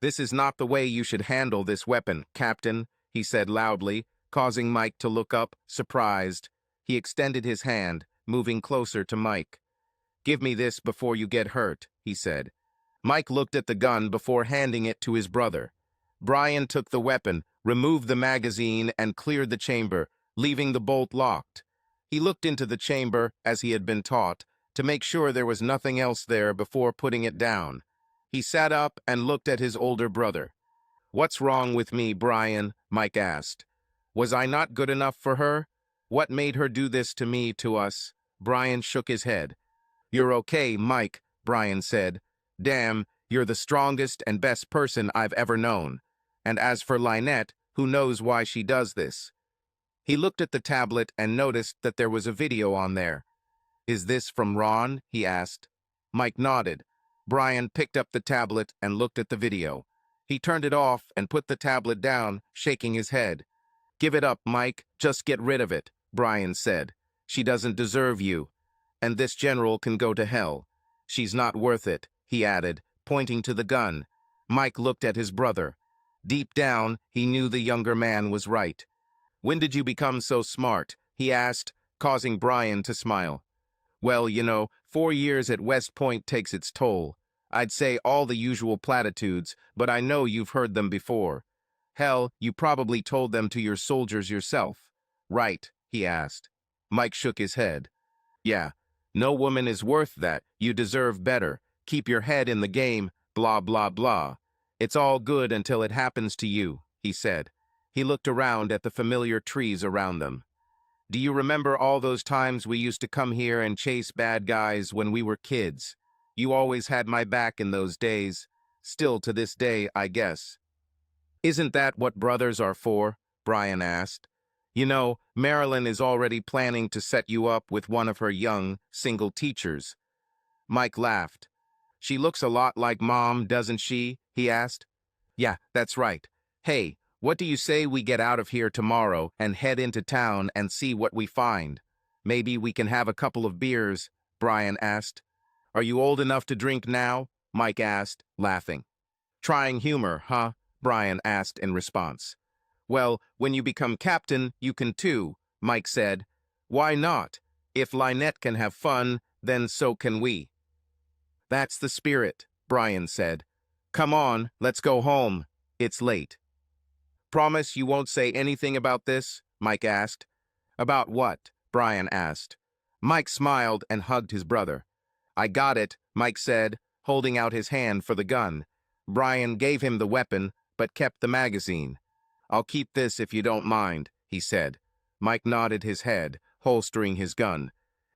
"This is not the way you should handle this weapon, Captain," he said loudly, causing Mike to look up, surprised. He extended his hand, moving closer to Mike. "Give me this before you get hurt," he said. Mike looked at the gun before handing it to his brother. Brian took the weapon, removed the magazine, and cleared the chamber, leaving the bolt locked. He looked into the chamber, as he had been taught, to make sure there was nothing else there before putting it down. He sat up and looked at his older brother. "What's wrong with me, Brian?" Mike asked. "Was I not good enough for her? What made her do this to me, to us?" Brian shook his head. "You're okay, Mike," Brian said. "Damn, you're the strongest and best person I've ever known. And as for Lynette, who knows why she does this?" He looked at the tablet and noticed that there was a video on there. "Is this from Ron?" he asked. Mike nodded. Brian picked up the tablet and looked at the video. He turned it off and put the tablet down, shaking his head. "Give it up, Mike. Just get rid of it," Brian said. "She doesn't deserve you. And this general can go to hell. She's not worth it," he added, pointing to the gun. Mike looked at his brother. Deep down, he knew the younger man was right. "When did you become so smart?" he asked, causing Brian to smile. "Well, 4 years at West Point takes its toll. I'd say all the usual platitudes, but I know you've heard them before. Hell, you probably told them to your soldiers yourself." "Right?" he asked. Mike shook his head. "Yeah, no woman is worth that. You deserve better. Keep your head in the game, blah, blah, blah. It's all good until it happens to you," he said. He looked around at the familiar trees around them. "Do you remember all those times we used to come here and chase bad guys when we were kids? You always had my back in those days. Still to this day, I guess." "Isn't that what brothers are for?" Brian asked. Marilyn is already planning to set you up with one of her young, single teachers." Mike laughed. "She looks a lot like Mom, doesn't she?" he asked. "Yeah, that's right. Hey, what do you say we get out of here tomorrow and head into town and see what we find? Maybe we can have a couple of beers," Brian asked. "Are you old enough to drink now?" Mike asked, laughing. "Trying humor, huh?" Brian asked in response. "Well, when you become captain, you can too," Mike said. "Why not? If Lynette can have fun, then so can we." "That's the spirit," Brian said. "Come on, let's go home. It's late." "Promise you won't say anything about this?" Mike asked. "About what?" Brian asked. Mike smiled and hugged his brother. "I got it," Mike said, holding out his hand for the gun. Brian gave him the weapon, but kept the magazine. "I'll keep this if you don't mind," he said. Mike nodded his head, holstering his gun.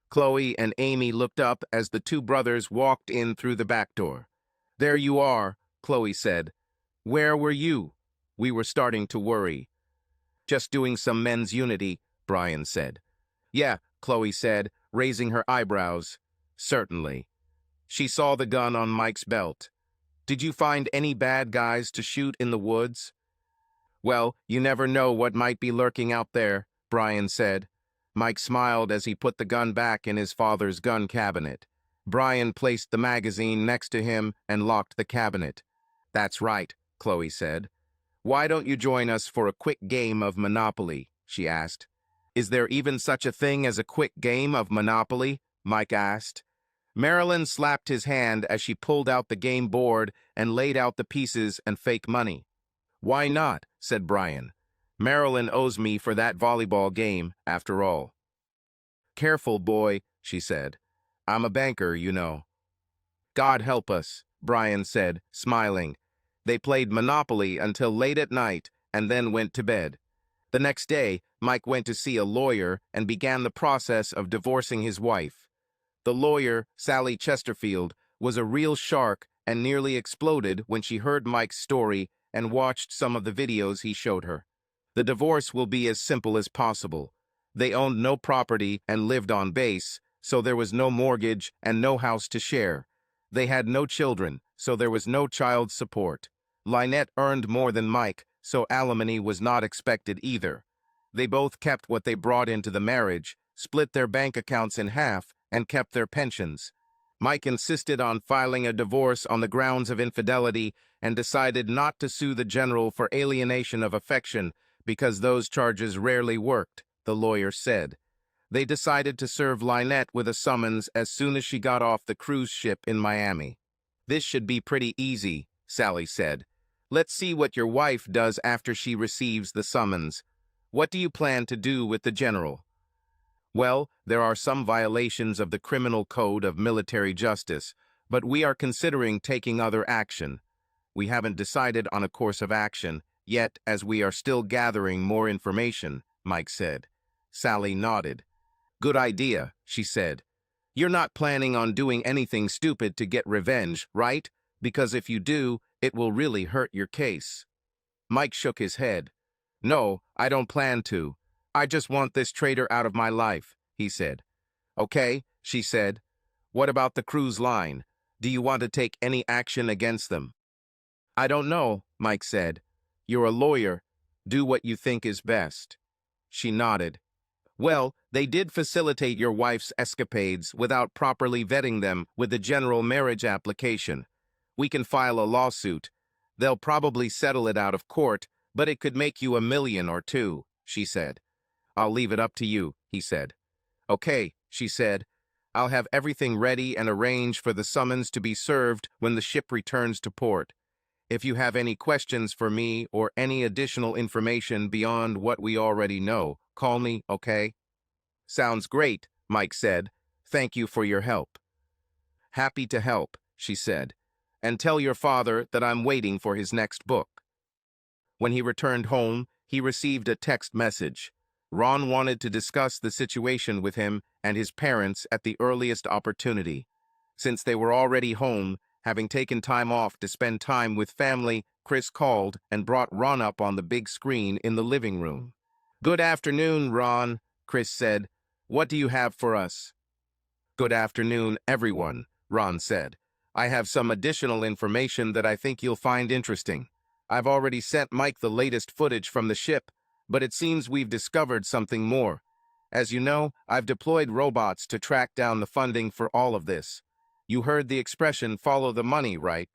Chloe and Amy looked up as the two brothers walked in through the back door. "There you are," Chloe said. "Where were you?" "We were starting to worry." "Just doing some men's unity," Brian said. "Yeah," Chloe said, raising her eyebrows. "Certainly." She saw the gun on Mike's belt. "Did you find any bad guys to shoot in the woods?" "Well, you never know what might be lurking out there," Brian said. Mike smiled as he put the gun back in his father's gun cabinet. Brian placed the magazine next to him and locked the cabinet. "That's right," Chloe said. "Why don't you join us for a quick game of Monopoly?" she asked. "Is there even such a thing as a quick game of Monopoly?" Mike asked. Marilyn slapped his hand as she pulled out the game board and laid out the pieces and fake money. "Why not?" said Brian. "Marilyn owes me for that volleyball game, after all." "Careful, boy," she said. "I'm a banker, you know." "God help us," Brian said, smiling. They played Monopoly until late at night and then went to bed. The next day, Mike went to see a lawyer and began the process of divorcing his wife. The lawyer, Sally Chesterfield, was a real shark and nearly exploded when she heard Mike's story and watched some of the videos he showed her. The divorce will be as simple as possible. They owned no property and lived on base, so there was no mortgage and no house to share. They had no children, so there was no child support. Lynette earned more than Mike, so alimony was not expected either. They both kept what they brought into the marriage, split their bank accounts in half, and kept their pensions. Mike insisted on filing a divorce on the grounds of infidelity and decided not to sue the general for alienation of affection because those charges rarely worked, the lawyer said. They decided to serve Lynette with a summons as soon as she got off the cruise ship in Miami. "This should be pretty easy," Sally said. "Let's see what your wife does after she receives the summons. What do you plan to do with the general?" "Well, there are some violations of the Criminal Code of Military Justice, but we are considering taking other action. We haven't decided on a course of action yet, as we are still gathering more information," Mike said. Sally nodded. "Good idea," she said. "You're not planning on doing anything stupid to get revenge, right? Because if you do, it will really hurt your case." Mike shook his head. "No, I don't plan to. I just want this traitor out of my life," he said. "Okay," she said. "What about the cruise line? Do you want to take any action against them?" "I don't know," Mike said. "You're a lawyer. Do what you think is best." She nodded. "Well, they did facilitate your wife's escapades without properly vetting them with the general marriage application. We can file a lawsuit. They'll probably settle it out of court, but it could make you $1 million or $2 million, she said. "I'll leave it up to you," he said. "Okay," she said. "I'll have everything ready and arrange for the summons to be served when the ship returns to port. If you have any questions for me or any additional information beyond what we already know, call me, okay?" "Sounds great," Mike said. "Thank you for your help." "Happy to help," she said. "And tell your father that I'm waiting for his next book." When he returned home, he received a text message. Ron wanted to discuss the situation with him and his parents at the earliest opportunity. Since they were already home, having taken time off to spend time with family, Chris called and brought Ron up on the big screen in the living room. "Good afternoon, Ron," Chris said. "What do you have for us?" "Good afternoon, everyone," Ron said. "I have some additional information that I think you'll find interesting. I've already sent Mike the latest footage from the ship, but it seems we've discovered something more. As you know, I've deployed robots to track down the funding for all of this. You heard the expression, follow the money, right?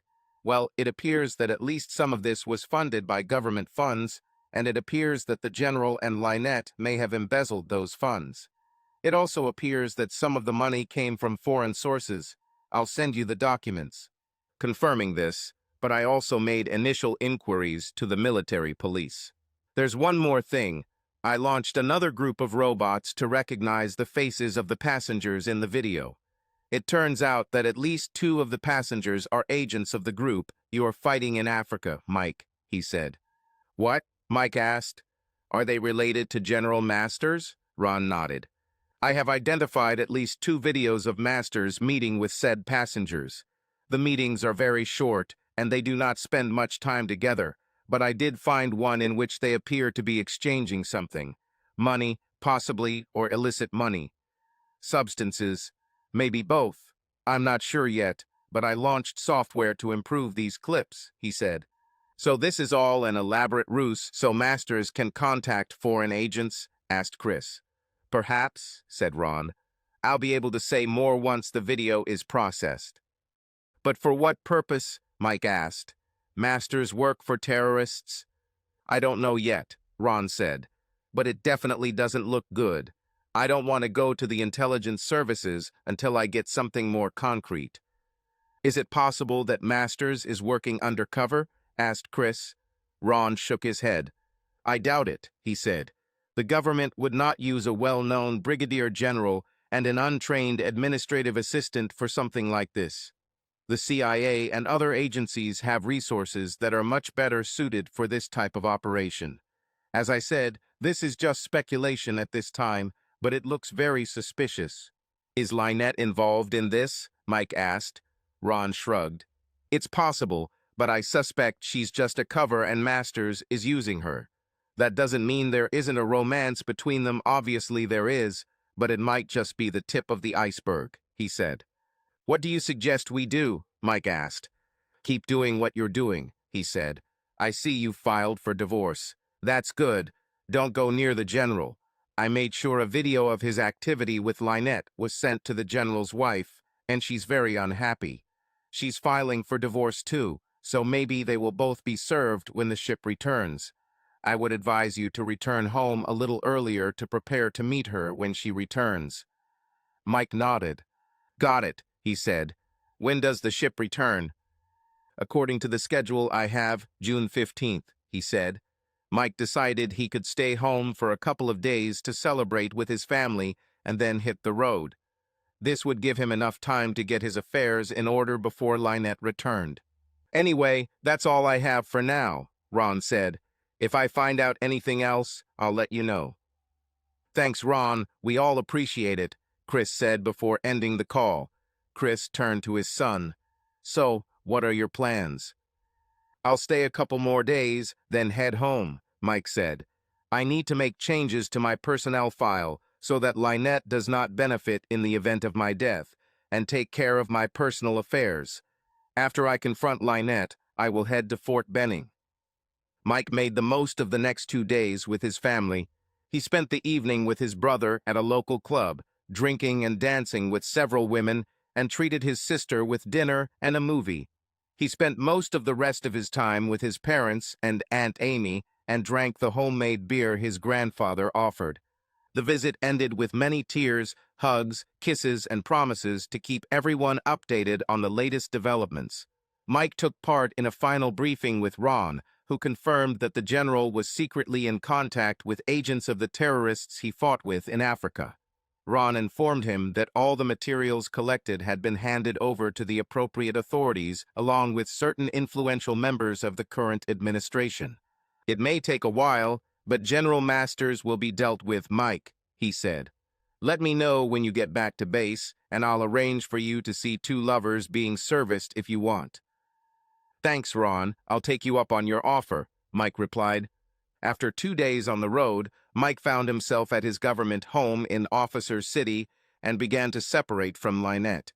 Well, it appears that at least some of this was funded by government funds, and it appears that the General and Lynette may have embezzled those funds. It also appears that some of the money came from foreign sources. I'll send you the documents confirming this, but I also made initial inquiries to the military police. There's one more thing. I launched another group of robots to recognize the faces of the passengers in the video. It turns out that at least 2 of the passengers are agents of the group you are fighting in Africa, Mike," he said. "What?" Mike asked. "Are they related to General Masters?" Ron nodded. "I have identified at least 2 videos of Masters meeting with said passengers. The meetings are very short, and they do not spend much time together, but I did find one in which they appear to be exchanging something. Money, possibly, or illicit money. Substances, maybe both. I'm not sure yet, but I launched software to improve these clips," he said. "So this is all an elaborate ruse so Masters can contact foreign agents?" asked Chris. "Perhaps," said Ron. "I'll be able to say more once the video is processed." "But for what purpose?" Mike asked. "Masters work for terrorists?" "I don't know yet," Ron said. "But it definitely doesn't look good. I don't want to go to the intelligence services until I get something more concrete. Is it possible that Masters is working undercover? Asked Chris. Ron shook his head. I doubt it, he said. The government would not use a well-known brigadier general and an untrained administrative assistant for something like this. The CIA and other agencies have resources that are much better suited for this type of operation. As I said, this is just speculation at this time, but it looks very suspicious. Is Lynette involved in this? Mike asked. Ron shrugged. It's possible, but I suspect she's just a cover and Masters is using her. That doesn't mean there isn't a romance between them. Obviously there is, but it might just be the tip of the iceberg, he said. What do you suggest we do? Mike asked. Keep doing what you're doing, he said. I see you filed for divorce. That's good. Don't go near the general. I made sure a video of his activity with Lynette was sent to the general's wife, and she's very unhappy. She's filing for divorce too, so maybe they will both be served when the ship returns. I would advise you to return home a little earlier to prepare to meet her when she returns. Mike nodded. Got it, he said. When does the ship return? According to the schedule I have, June 15th, he said. Mike decided he could stay home for a couple of days to celebrate with his family and then hit the road. This would give him enough time to get his affairs in order before Lynette returned. Anyway, that's all I have for now, Ron said. If I find out anything else, I'll let you know. Thanks, Ron. We all appreciate it, Chris said before ending the call. Chris turned to his son. So, what are your plans? I'll stay a couple more days, then head home, Mike said. I need to make changes to my personnel file so that Lynette does not benefit in the event of my death, and take care of my personal affairs. After I confront Lynette, I will head to Fort Benning. Mike made the most of the next 2 days with his family. He spent the evening with his brother at a local club, drinking and dancing with several women, and treated his sister with dinner and a movie. He spent most of the rest of his time with his parents and Aunt Amy and drank the homemade beer his grandfather offered. The visit ended with many tears, hugs, kisses, and promises to keep everyone updated on the latest developments. Mike took part in a final briefing with Ron, who confirmed that the general was secretly in contact with agents of the terrorists he fought with in Africa. Ron informed him that all the materials collected had been handed over to the appropriate authorities along with certain influential members of the current administration. It may take a while, but General Masters will be dealt with, Mike, he said. Let me know when you get back to base, and I'll arrange for you to see 2 lovers being serviced if you want. Thanks, Ron. I'll take you up on your offer, Mike replied. After 2 days on the road, Mike found himself at his government home in Officer City and began to separate from Lynette.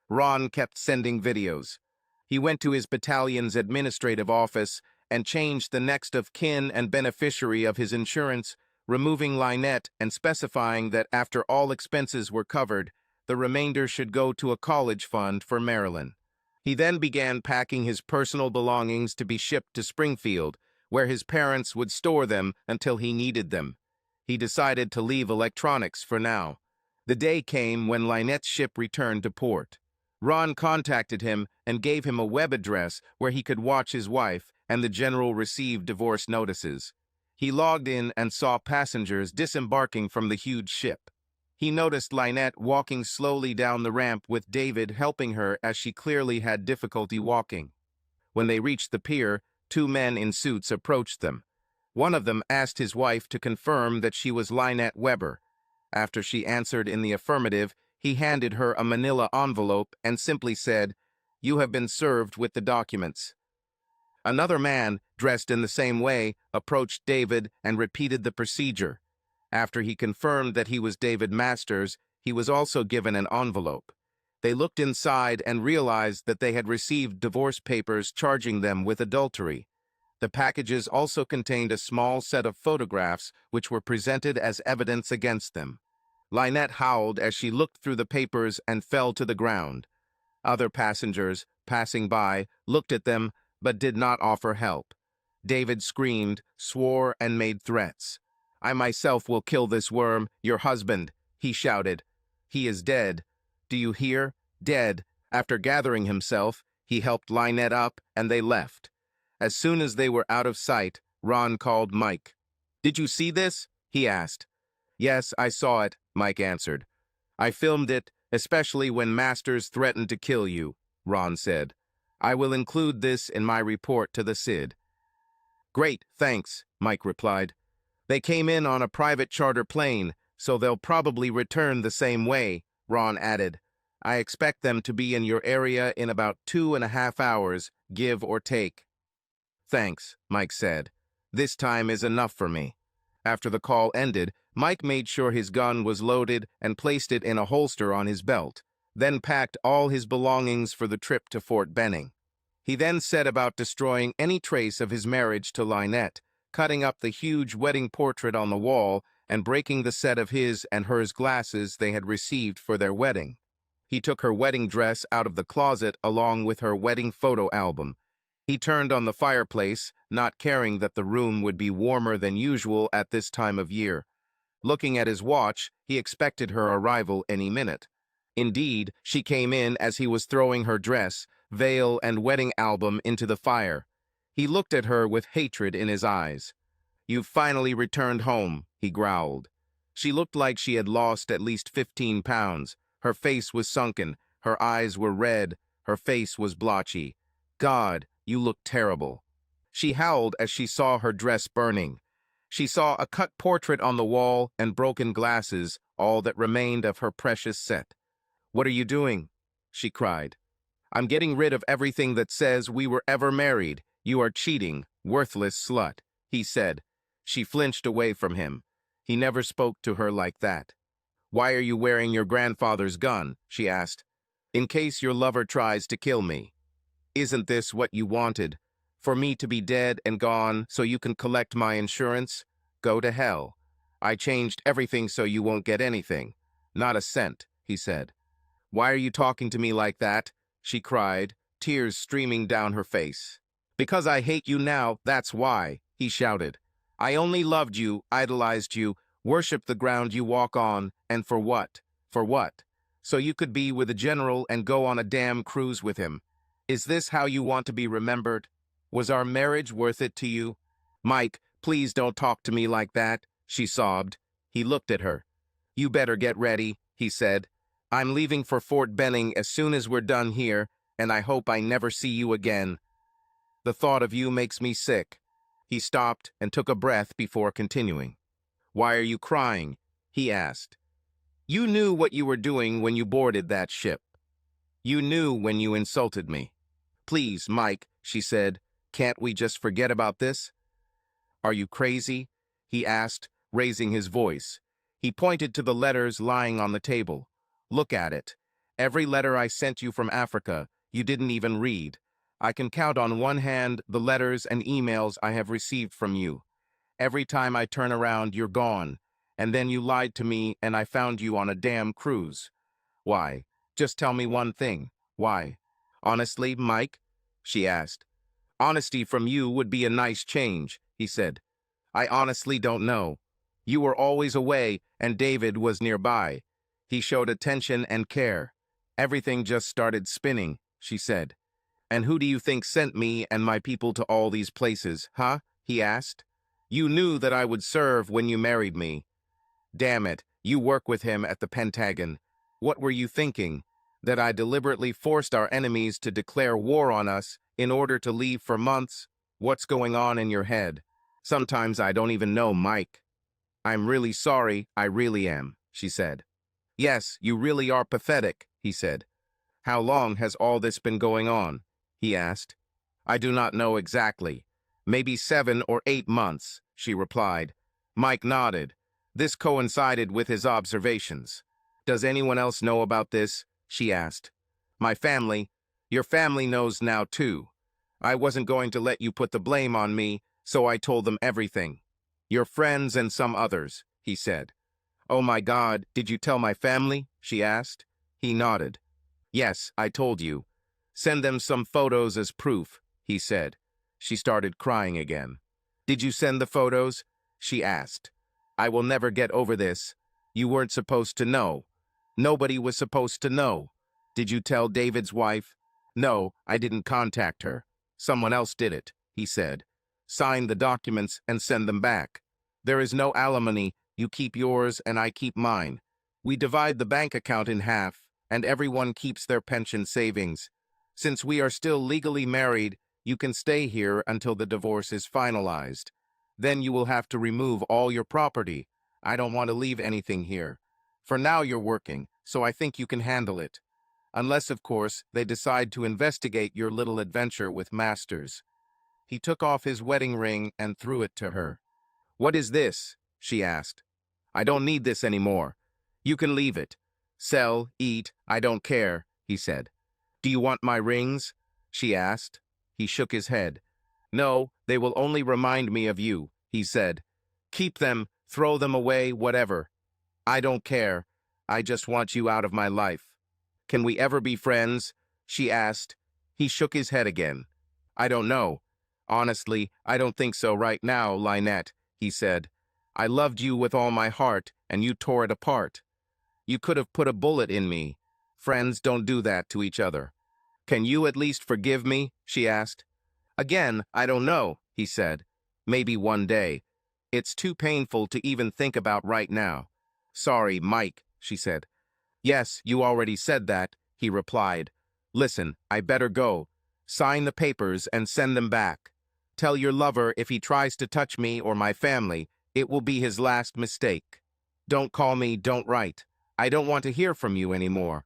Ron kept sending videos. He went to his battalion's administrative office and changed the next of kin and beneficiary of his insurance, removing Lynette and specifying that after all expenses were covered, the remainder should go to a college fund for Maryland. He then began packing his personal belongings to be shipped to Springfield, where his parents would store them until he needed them. He decided to leave electronics for now. The day came when Lynette's ship returned to port. Ron contacted him and gave him a web address where he could watch his wife and the general receive divorce notices. He logged in and saw passengers disembarking from the huge ship. He noticed Lynette walking slowly down the ramp with David helping her as she clearly had difficulty walking. When they reached the pier, 2 men in suits approached them. One of them asked his wife to confirm that she was Lynette Weber. After she answered in the affirmative, he handed her a manila envelope and simply said, "You have been served with the documents." Another man, dressed in the same way, approached David and repeated the procedure. After he confirmed that he was David Masters, he was also given an envelope. They looked inside and realized that they had received divorce papers charging them with adultery. The packages also contained a small set of photographs which were presented as evidence against them. Lynette howled as she looked through the papers and fell to the ground. Other passengers, passing by, looked at them but did not offer help. David screamed, swore, and made threats. "I myself will kill this worm, your husband," he shouted. "He is dead. Do you hear? Dead." After gathering himself, he helped Lynette up, and they left. As soon as they were out of sight, Ron called Mike. "Did you see this?" he asked. "Yes, I saw it," Mike answered. "I filmed it, especially when Masters threatened to kill you," Ron said. "I will include this in my report to the CID." "Great, thanks," Mike replied. "They came in on a private charter plane, so they'll probably return the same way," Ron added. "I expect them to be in your area in about 2.5 hours, give or take." "Thanks," Mike said. "This time is enough for me." After the call ended, Mike made sure his gun was loaded and placed it in a holster on his belt, then packed all his belongings for the trip to Fort Benning. He then set about destroying any trace of his marriage to Lynette, cutting up the huge wedding portrait on the wall and breaking the set of his and hers glasses they had received for their wedding. He took her wedding dress out of the closet along with her wedding photo album. He turned on the fireplace, not caring that the room would be warmer than usual at this time of year. Looking at his watch, he expected her arrival any minute. Indeed, she came in as he was throwing her dress, veil, and wedding album into the fire. He looked at her with hatred in his eyes. "You've finally returned home," he growled. She looked like she had lost at least 15 pounds. Her face was sunken, her eyes were red, her face was blotchy. "God, you look terrible." She howled as she saw her dress burning. She saw a cut portrait on the wall and broken glasses, all that remained of her precious set. "What are you doing?" she cried. "I'm getting rid of everything that says we were ever married. You are cheating, worthless slut," he said. She flinched away from him. He never spoke to her like that. "Why are you wearing your grandfather's gun?" she asked. "In case your lover tries to kill me." "Isn't this what you wanted? For me to be dead and gone so you can collect my insurance? Go to hell. I changed everything so you won't get anything. Not a cent," he said. "Why are you talking to me like that?" she cried, tears streaming down her face. "Because I hate you now, that's why," he shouted. "I only loved you, idolized you, worshipped the ground you walk on, and for what? For what? So you could be with a general and go on a damn cruise with him. Is this how you want to be remembered? Was our marriage worth it to you?" "Mike, please don't talk to me like that," she sobbed. He looked at her. "You better get ready," he said. "I'm leaving for Fort Benning as soon as we're done here, and I hope I never see you again. The thought of you makes me sick." He stopped and took a breath before continuing. "Why are you crying?" he asked. "You knew what you were doing when you boarded that ship. You knew when you insulted me." "Please, Mike," she said, "can't we just forget about this?" "Are you crazy?" he asked, raising his voice. He pointed to the letters lying on the table. "Look at it. Every letter I sent you from Africa, you didn't even read. I can count on one hand the letters and emails I have received from you. Every time I turn around, you're gone. And then you lied to me and I found you on a damn cruise. Why? Just tell me one thing. Why?" "Honestly, Mike?" she asked. "Honesty from you would be a nice change," he said. "I honestly don't know. You were always away and David was nearby. He showed attention and care. Everything just started spinning," she said. "And who do you think sent me and my people to all these places, huh?" he asked. "You knew that I would serve when you married me. Damn it, you work with him at the Pentagon. What were you thinking? That I deliberately forced our enemies to declare war on us in order to leave for months? What's going on in your head? Sometimes I don't even know, Mike." "I'm really sorry, I really am," she said. "Yes, you really are pathetic," he said. "How long has all this been going on?" he asked. "I do not know exactly. Maybe 7 or 8 months," she replied. Mike nodded. This coincided with his observations. "Does anyone else know about this?" she asked. "My family. Your family knows now too. I wasn't going to let you put the blame on me, so I told them everything. Your friends and some others," he said. "Oh my God, did you tell my family?" she asked. He nodded. "Yes, I told you. Send them some photos as proof," he said. She started crying again. "Did you send the photos?" she asked. "I will never get over this. You weren't supposed to know. Nobody was supposed to know. Did you tell David's wife? No, I didn't contact her. Someone else did it, he said. Sign the documents and send them back. There is no alimony. You keep yours and I keep mine. We divide the bank account in half, and everyone keeps their pension savings. Since we are still legally married, you can stay here until the divorce is finalized. Then you will have to remove all your property. I don't want to leave anything here. For now you're working, so I think you can handle it. Unless, of course, they decide to investigate your little adventure with Masters. He took off his wedding ring and threw it to her. What is this? She asked. I don't need this anymore. You can leave it. Sell, eat, I don't care, he said. Do you want my rings? She asked. He shook his head. No, they will only remind me of you, he said. Keep them, throw them away, whatever. I don't care. I just want you out of my life. Can we ever be friends? She asked. He shook his head again. I don't know. Honestly, I don't think so right now, Lynette, he said. I loved you with all my heart, and you tore it apart. You could have put a bullet in me. Friends don't do that to each other. Can you at least forgive me? She asked. Again, I don't know, he said. Maybe one day. It's too painful to even think about right now. Sorry, Mike, she said. Yes, you already said that, he replied. Listen, I better go. Sign the papers and send them back. Tell your lover if he tries to touch me or my family, it will be his last mistake. Don't call me, don't write. I don't want to hear from you anymore.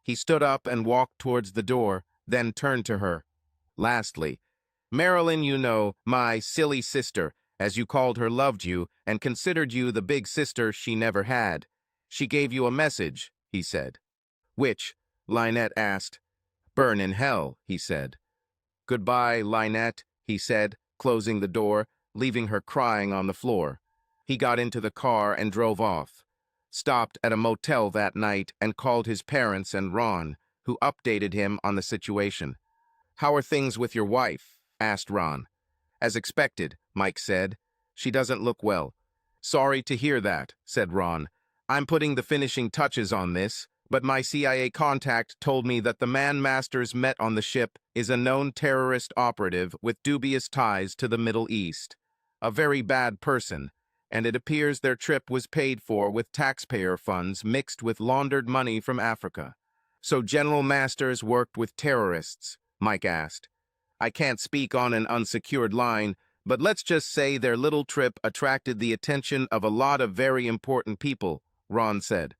He stood up and walked towards the door, then turned to her. Lastly, Marilyn, you know, my silly sister, as you called her, loved you and considered you the big sister she never had. She gave you a message, he said. Which? Lynette asked. Burn in hell, he said. Goodbye, Lynette, he said, closing the door, leaving her crying on the floor. He got into the car and drove off. Stopped at a motel that night and called his parents and Ron, who updated him on the situation. How are things with your wife? Asked Ron. As expected, Mike said. She doesn't look well. Sorry to hear that, said Ron. I'm putting the finishing touches on this, but my CIA contact told me that the man Masters met on the ship is a known terrorist operative with dubious ties to the Middle East. A very bad person, and it appears their trip was paid for with taxpayer funds mixed with laundered money from Africa. So General Masters worked with terrorists? Mike asked. I can't speak on an unsecured line, but let's just say their little trip attracted the attention of a lot of very important people, Ron said.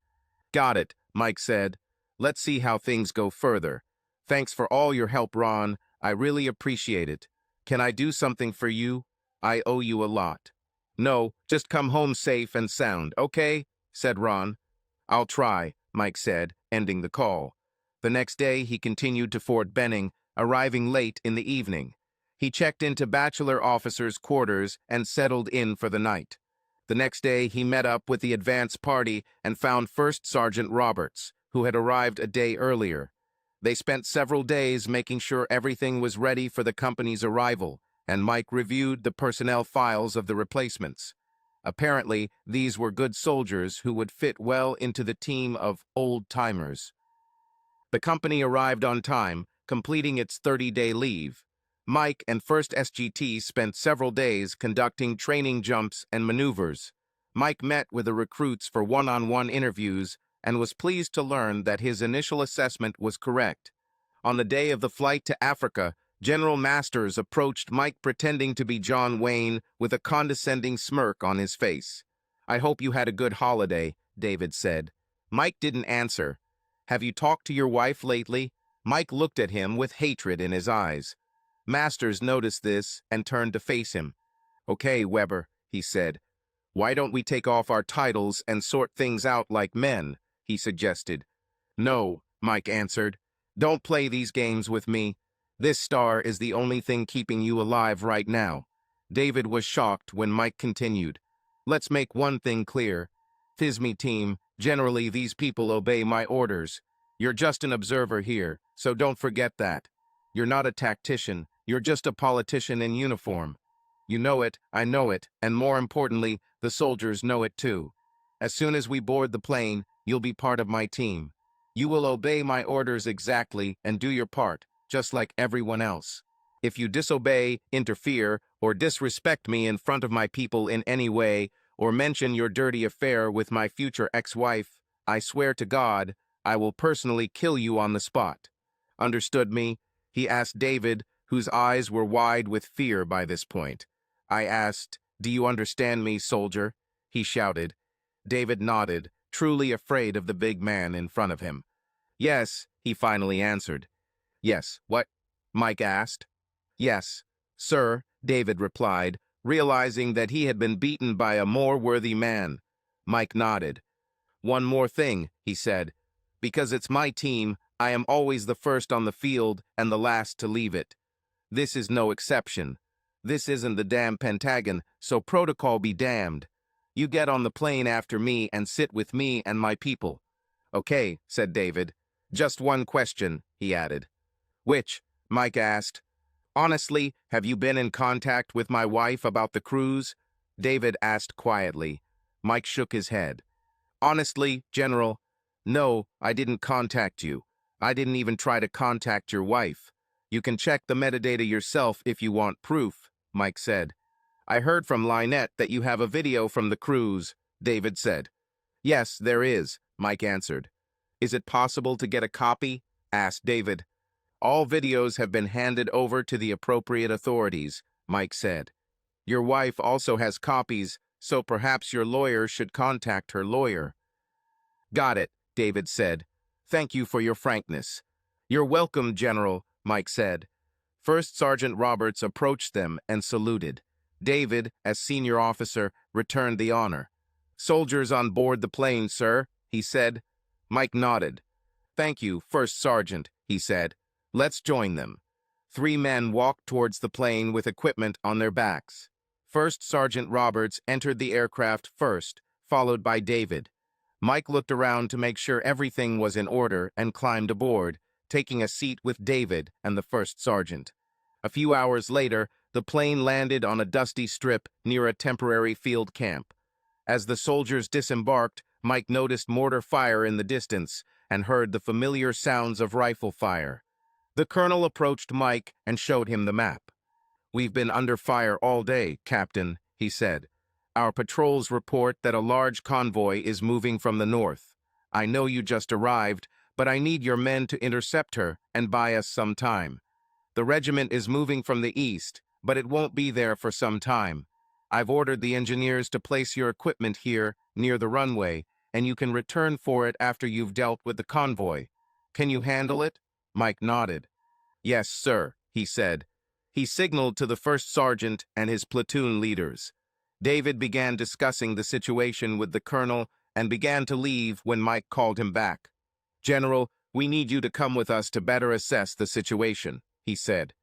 Got it, Mike said. Let's see how things go further. Thanks for all your help, Ron. I really appreciate it. Can I do something for you? I owe you a lot. No, just come home safe and sound, okay? Said Ron. I'll try, Mike said, ending the call. The next day, he continued to Fort Benning, arriving late in the evening. He checked into bachelor officers' quarters and settled in for the night. The next day, he met up with the advance party and found First Sergeant Roberts, who had arrived a day earlier. They spent several days making sure everything was ready for the company's arrival, and Mike reviewed the personnel files of the replacements. Apparently, these were good soldiers who would fit well into the team of old-timers. The company arrived on time, completing its 30-day leave. Mike and 1st SGT spent several days conducting training jumps and maneuvers. Mike met with the recruits for one-on-one interviews and was pleased to learn that his initial assessment was correct. On the day of the flight to Africa, General Masters approached Mike pretending to be John Wayne with a condescending smirk on his face. I hope you had a good holiday, David said. Mike didn't answer. Have you talked to your wife lately? Mike looked at him with hatred in his eyes. Masters noticed this and turned to face him. Okay, Weber, he said. Why don't we take off our titles and sort things out like men? He suggested. No, Mike answered. Don't play these games with me. This star is the only thing keeping you alive right now. David was shocked when Mike continued. Let's make one thing clear. FISME team, generally these people obey my orders. You're just an observer here, so don't forget that. You're not a tactician, you're just a politician in uniform. You know it, I know it, and more importantly, the soldiers know it too. As soon as we board the plane, you'll be part of my team. You will obey my orders exactly and do your part, just like everyone else. If you disobey, interfere, or disrespect me in front of my people in any way, or mention your dirty affair with my future ex-wife, I swear to God, I will personally kill you on the spot. Understood me? He asked David, whose eyes were wide with fear by this point. I asked, "Do you understand me, soldier?" He shouted. David nodded, truly afraid of the big man in front of him. "Yes," he finally answered. "Yes, what?" Mike asked. "Yes, sir," David replied, realizing that he had been beaten by a more worthy man. Mike nodded. "One more thing," he said. "Because it's my team, I am always the first on the field and the last to leave it. This is no exception. This isn't the damn Pentagon, so protocol be damned. You get on the plane after me and sit with me and my people." "Okay," said David. "Just one question," he added. "Which?" Mike asked. "Honestly, have you been in contact with my wife about the cruise?" David asked quietly. Mike shook his head. "Honestly, General, no, I didn't contact you. I didn't even try to contact your wife. You can check the metadata yourself if you want proof," Mike said. "I heard from Lynette that you have a video from the cruise," David said. "Yes, there is," Mike answered. "Is it possible to get a copy?" asked David. "All videos have been handed over to the appropriate authorities," Mike said. "Your wife also has copies, so perhaps your lawyer should contact her lawyer." "Got it," David said. "Thank you for your frankness." "You're welcome, General," Mike said. First Sergeant Roberts approached them and saluted. David, as senior officer, returned the honor. "Soldiers on board the plane, sir," he said. Mike nodded. "Thank you, First Sergeant," he said. "Let's join them." 3 men walked towards the plane with equipment on their backs. First Sergeant Roberts entered the aircraft first, followed by David. Mike looked around to make sure everything was in order and climbed aboard, taking a seat with David and the first sergeant. A few hours later, the plane landed on a dusty strip near a temporary field camp. As the soldiers disembarked, Mike noticed mortar fire in the distance and heard the familiar sounds of rifle fire. The colonel approached Mike and showed him the map. "We've been under fire all day, Captain," he said. "Our patrols report that a large convoy is moving from the north. I know you just arrived, but I need your men to intercept her and buy us some time. The regiment is moving from the east, but it won't be there for some time. I've ordered the engineers to place your equipment here, near the runway, and you can return for it after you've dealt with the convoy. Can you handle it?" Mike nodded. "Yes, sir," he said. He signaled to the first sergeant and his platoon leaders. David began discussing the situation with the colonel and began to leave when Mike called him back. "General, we need you to come with us to better assess the situation," he said.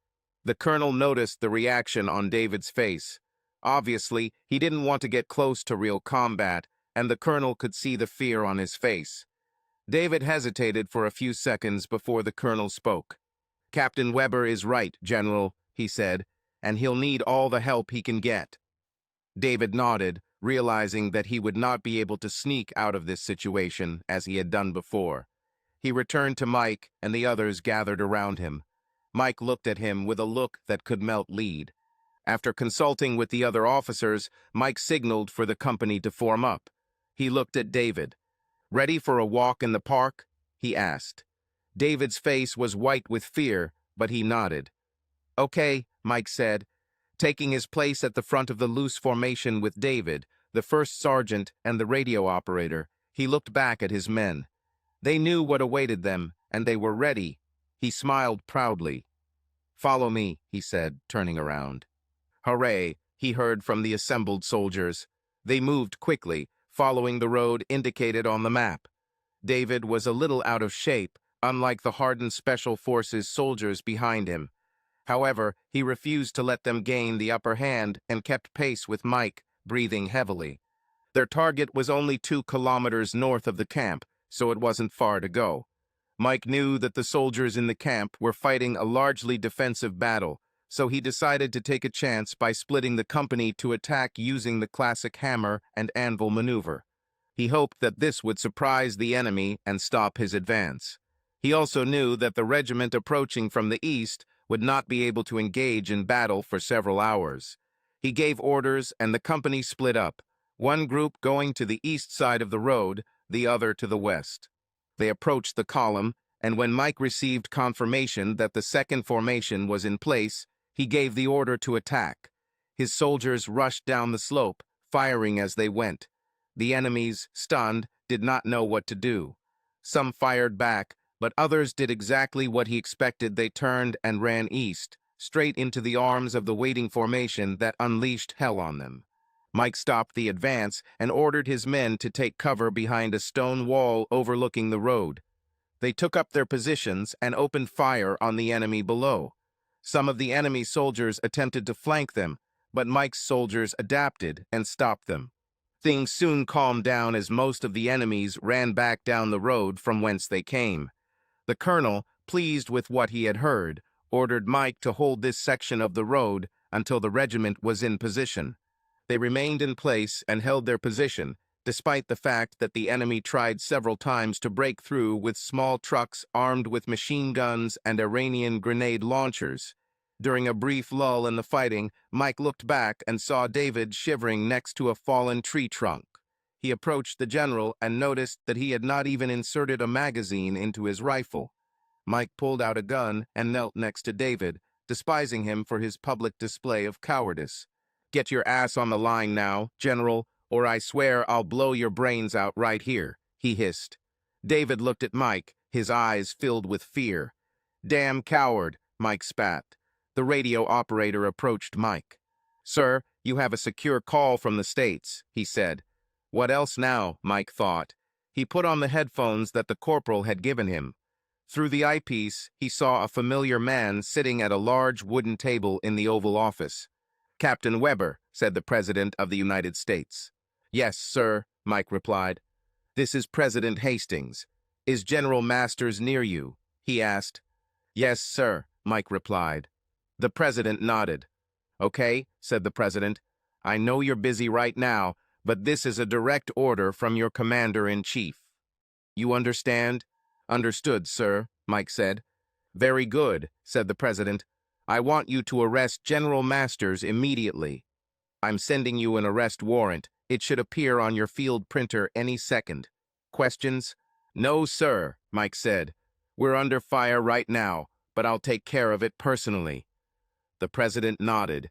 The colonel noticed the reaction on David's face. Obviously, he didn't want to get close to real combat, and the colonel could see the fear on his face. David hesitated for a few seconds before the colonel spoke. "Captain Weber is right, General," he said, "and he'll need all the help he can get." David nodded, realizing that he would not be able to sneak out of this situation as he had done before. He returned to Mike, and the others gathered around him. Mike looked at him with a look that could melt lead. After consulting with the other officers, Mike signaled for the company to form up. He looked at David. "Ready for a walk in the park?" he asked. David's face was white with fear, but he nodded. "Okay," Mike said. Taking his place at the front of the loose formation with David, the first sergeant, and the radio operator, he looked back at his men. They knew what awaited them, and they were ready. He smiled proudly. "Follow me," he said, turning around. "Hooray," he heard from the assembled soldiers. They moved quickly, following the road indicated on the map. David was a little out of shape, unlike the hardened Special Forces soldiers behind him. However, he refused to let them gain the upper hand and kept pace with Mike, breathing heavily. Their target was only 2 kilometers north of the camp, so it wasn't far to go. Mike knew that the soldiers in the camp were fighting a largely defensive battle, so he decided to take a chance by splitting the company to attack using the classic hammer and anvil maneuver. He hoped that this would surprise the enemy and stop his advance. He also knew that the regiment approaching from the east would not be able to engage in battle for several hours. He gave orders and the company split up, one group going to the east side of the road, the other to the west. They approached the column, and when Mike received confirmation that the second formation was in place, he gave the order to attack. His soldiers rushed down the slope, firing as they went. The enemies, stunned, did not know what to do. Some fired back, but others did exactly what he expected. They turned and ran east, straight into the arms of the waiting formation that unleashed hell on them. Mike stopped the advance and ordered his men to take cover behind a stone wall overlooking the road. They took up their positions and opened fire on the enemy below. Some of the enemy soldiers attempted to flank them, but Mike's soldiers adapted and stopped them. Things soon calmed down as most of the enemies ran back down the road from whence they came. The colonel, pleased with what he had heard, ordered Mike to hold this section of the road until the regiment was in position. They remained in place and held their position, despite the fact that the enemy tried several times to break through with small trucks armed with machine guns and Iranian grenade launchers. During a brief lull in the fighting, Mike looked back and saw David shivering next to a fallen tree trunk. He approached the general and noticed that he had not even inserted a magazine into his rifle. Mike pulled out a gun and knelt next to David, despising him for his public display of cowardice. "Get your ass on the line now, General, or I swear I'll blow your brains out right here," he hissed. David looked at Mike, his eyes filled with fear. "Damn coward," Mike spat. The radio operator approached Mike. "Sir, you have a secure call from the States," he said. What else now, Mike thought. He put on the headphones that the corporal had given him. Through the eyepiece, he saw a familiar man sitting at a large wooden table in the Oval Office. "Captain Weber," said the President of the United States. "Yes, sir," Mike replied. "This is President Hastings. Is General Masters near you?" he asked. "Yes, sir," Mike replied. The President nodded. "Okay," said the President. "I know you're busy right now, but this is a direct order from your Commander-in-Chief. You understand?" "Understood, sir," Mike said. "Very good," said the President. "I want you to arrest General Masters immediately. I'm sending you an arrest warrant. It should appear on your field printer any second. Questions?" "No, sir," Mike said. "We're under fire right now, but I'll take care of it personally." The President nodded.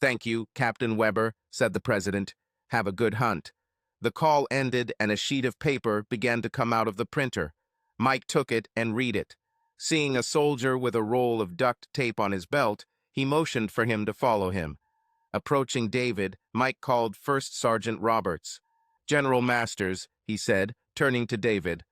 "Thank you, Captain Weber," said the President. "Have a good hunt." The call ended and a sheet of paper began to come out of the printer. Mike took it and read it. Seeing a soldier with a roll of duct tape on his belt, he motioned for him to follow him. Approaching David, Mike called First Sergeant Roberts. "General Masters," he said, turning to David.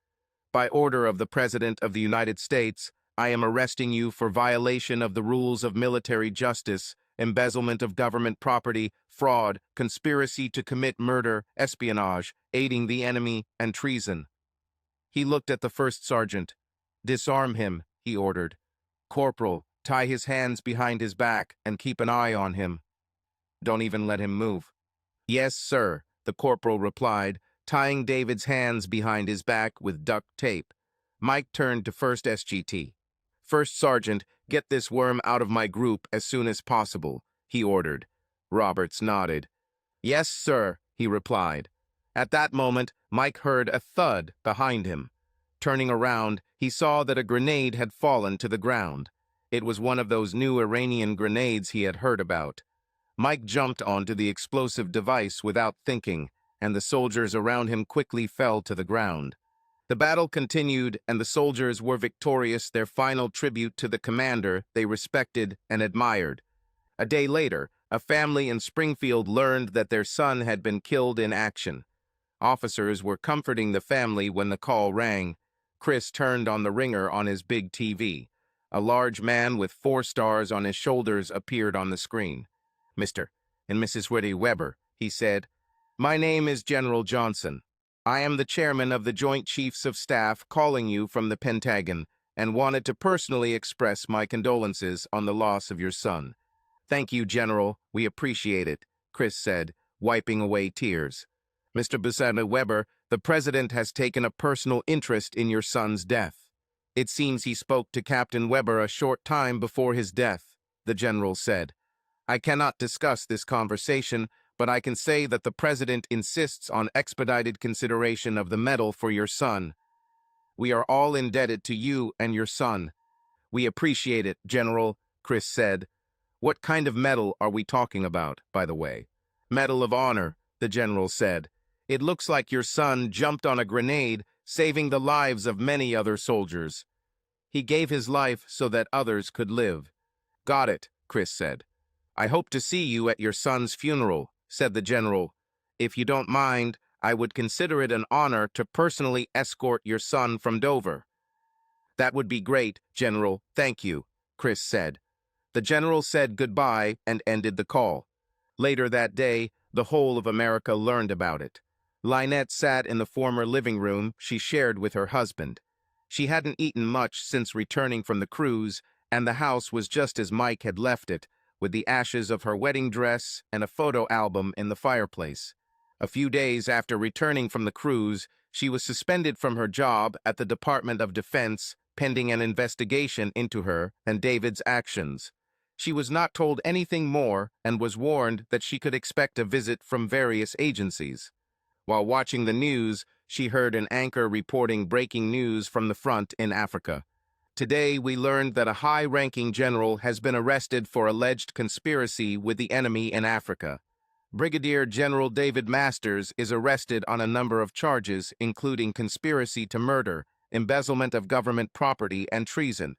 "By order of the President of the United States, I am arresting you for violation of the rules of military justice, embezzlement of government property, fraud, conspiracy to commit murder, espionage, aiding the enemy, and treason." He looked at the first sergeant. "Disarm him," he ordered. "Corporal, tie his hands behind his back and keep an eye on him. Don't even let him move." "Yes, sir," the corporal replied, tying David's hands behind his back with duct tape. Mike turned to First SGT. "First Sergeant, get this worm out of my group as soon as possible," he ordered. Roberts nodded. "Yes, sir," he replied. At that moment, Mike heard a thud behind him. Turning around, he saw that a grenade had fallen to the ground. It was one of those new Iranian grenades he had heard about. Mike jumped onto the explosive device without thinking, and the soldiers around him quickly fell to the ground. The battle continued, and the soldiers were victorious, their final tribute to the commander they respected and admired. A day later, a family in Springfield learned that their son had been killed in action. Officers were comforting the family when the call rang. Chris turned on the ringer on his big TV. A large man with 4 stars on his shoulders appeared on the screen. "Mr. and Mrs. Whitty Weber," he said. "My name is General Johnson. I am the chairman of the Joint Chiefs of Staff calling you from the Pentagon and wanted to personally express my condolences on the loss of your son." "Thank you, General. We appreciate it," Chris said, wiping away tears. "Mr. Busana Weber, The president has taken a personal interest in your son's death. It seems he spoke to Captain Weber a short time before his death, the general said. I cannot discuss this conversation, but I can say that the president insists on expedited consideration of the medal for your son. We are all indebted to you and your son. We appreciate it, General, Chris said. What kind of medal are we talking about, by the way? Medal of Honor, the general said. It looks like your son jumped on a grenade, saving the lives of many other soldiers. He gave his life so that others could live. Got it, Chris said. I hope to see you at your son's funeral, said the general. If you don't mind, I would consider it an honor to personally escort your son from Dover. That would be great, General, thank you, Chris said. The general said goodbye and ended the call. Later that day, the whole of America learned about it. Lynette sat in the former living room she shared with her husband. She hadn't eaten much since returning from the cruise, and the house was just as Mike had left it, with the ashes of her wedding dress and a photo album in the fireplace. A few days after returning from the cruise, she was suspended from her job at the Department of Defense, pending an investigation into her and David's actions. She was not told anything more and was warned that she could expect a visit from various agencies. While watching the news, she heard an anchor reporting breaking news from the front in Africa. Today, we learned that a high-ranking general has been arrested for alleged conspiracy with the enemy in Africa. Brigadier General David Masters is arrested on a number of charges, including conspiracy to murder, embezzlement of government property, and treason.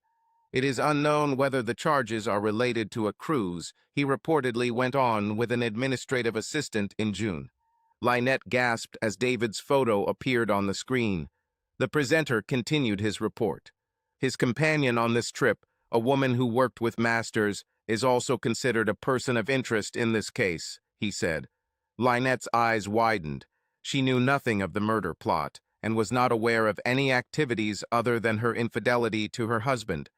It is unknown whether the charges are related to a cruise he reportedly went on with an administrative assistant in June. Lynette gasped as David's photo appeared on the screen. The presenter continued his report. His companion on this trip, a woman who worked with Masters, is also considered a person of interest in this case, he said. Lynette's eyes widened. She knew nothing of the murder plot and was not aware of any activities other than her infidelity to her husband.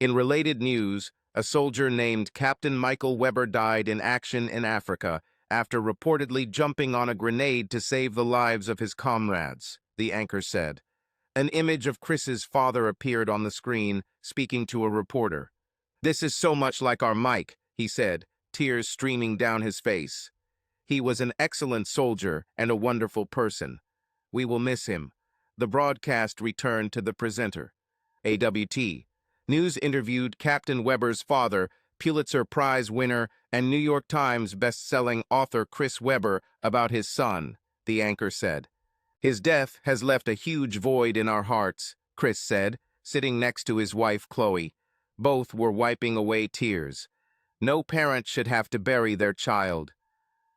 In related news, a soldier named Captain Michael Weber died in action in Africa after reportedly jumping on a grenade to save the lives of his comrades, the anchor said. An image of Chris's father appeared on the screen, speaking to a reporter. This is so much like our Mike, he said, tears streaming down his face. He was an excellent soldier and a wonderful person. We will miss him. The broadcast returned to the presenter. AWT. News interviewed Captain Weber's father, Pulitzer Prize winner and New York Times best-selling author Chris Weber, about his son, the anchor said. His death has left a huge void in our hearts, Chris said, sitting next to his wife Chloe. Both were wiping away tears. No parent should have to bury their child.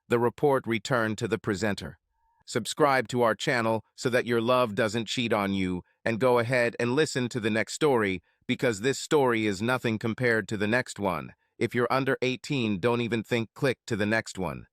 The report returned to the presenter. Subscribe to our channel so that your love doesn't cheat on you, and go ahead and listen to the next story, because this story is nothing compared to the next one. If you're under 18, don't even click to the next one.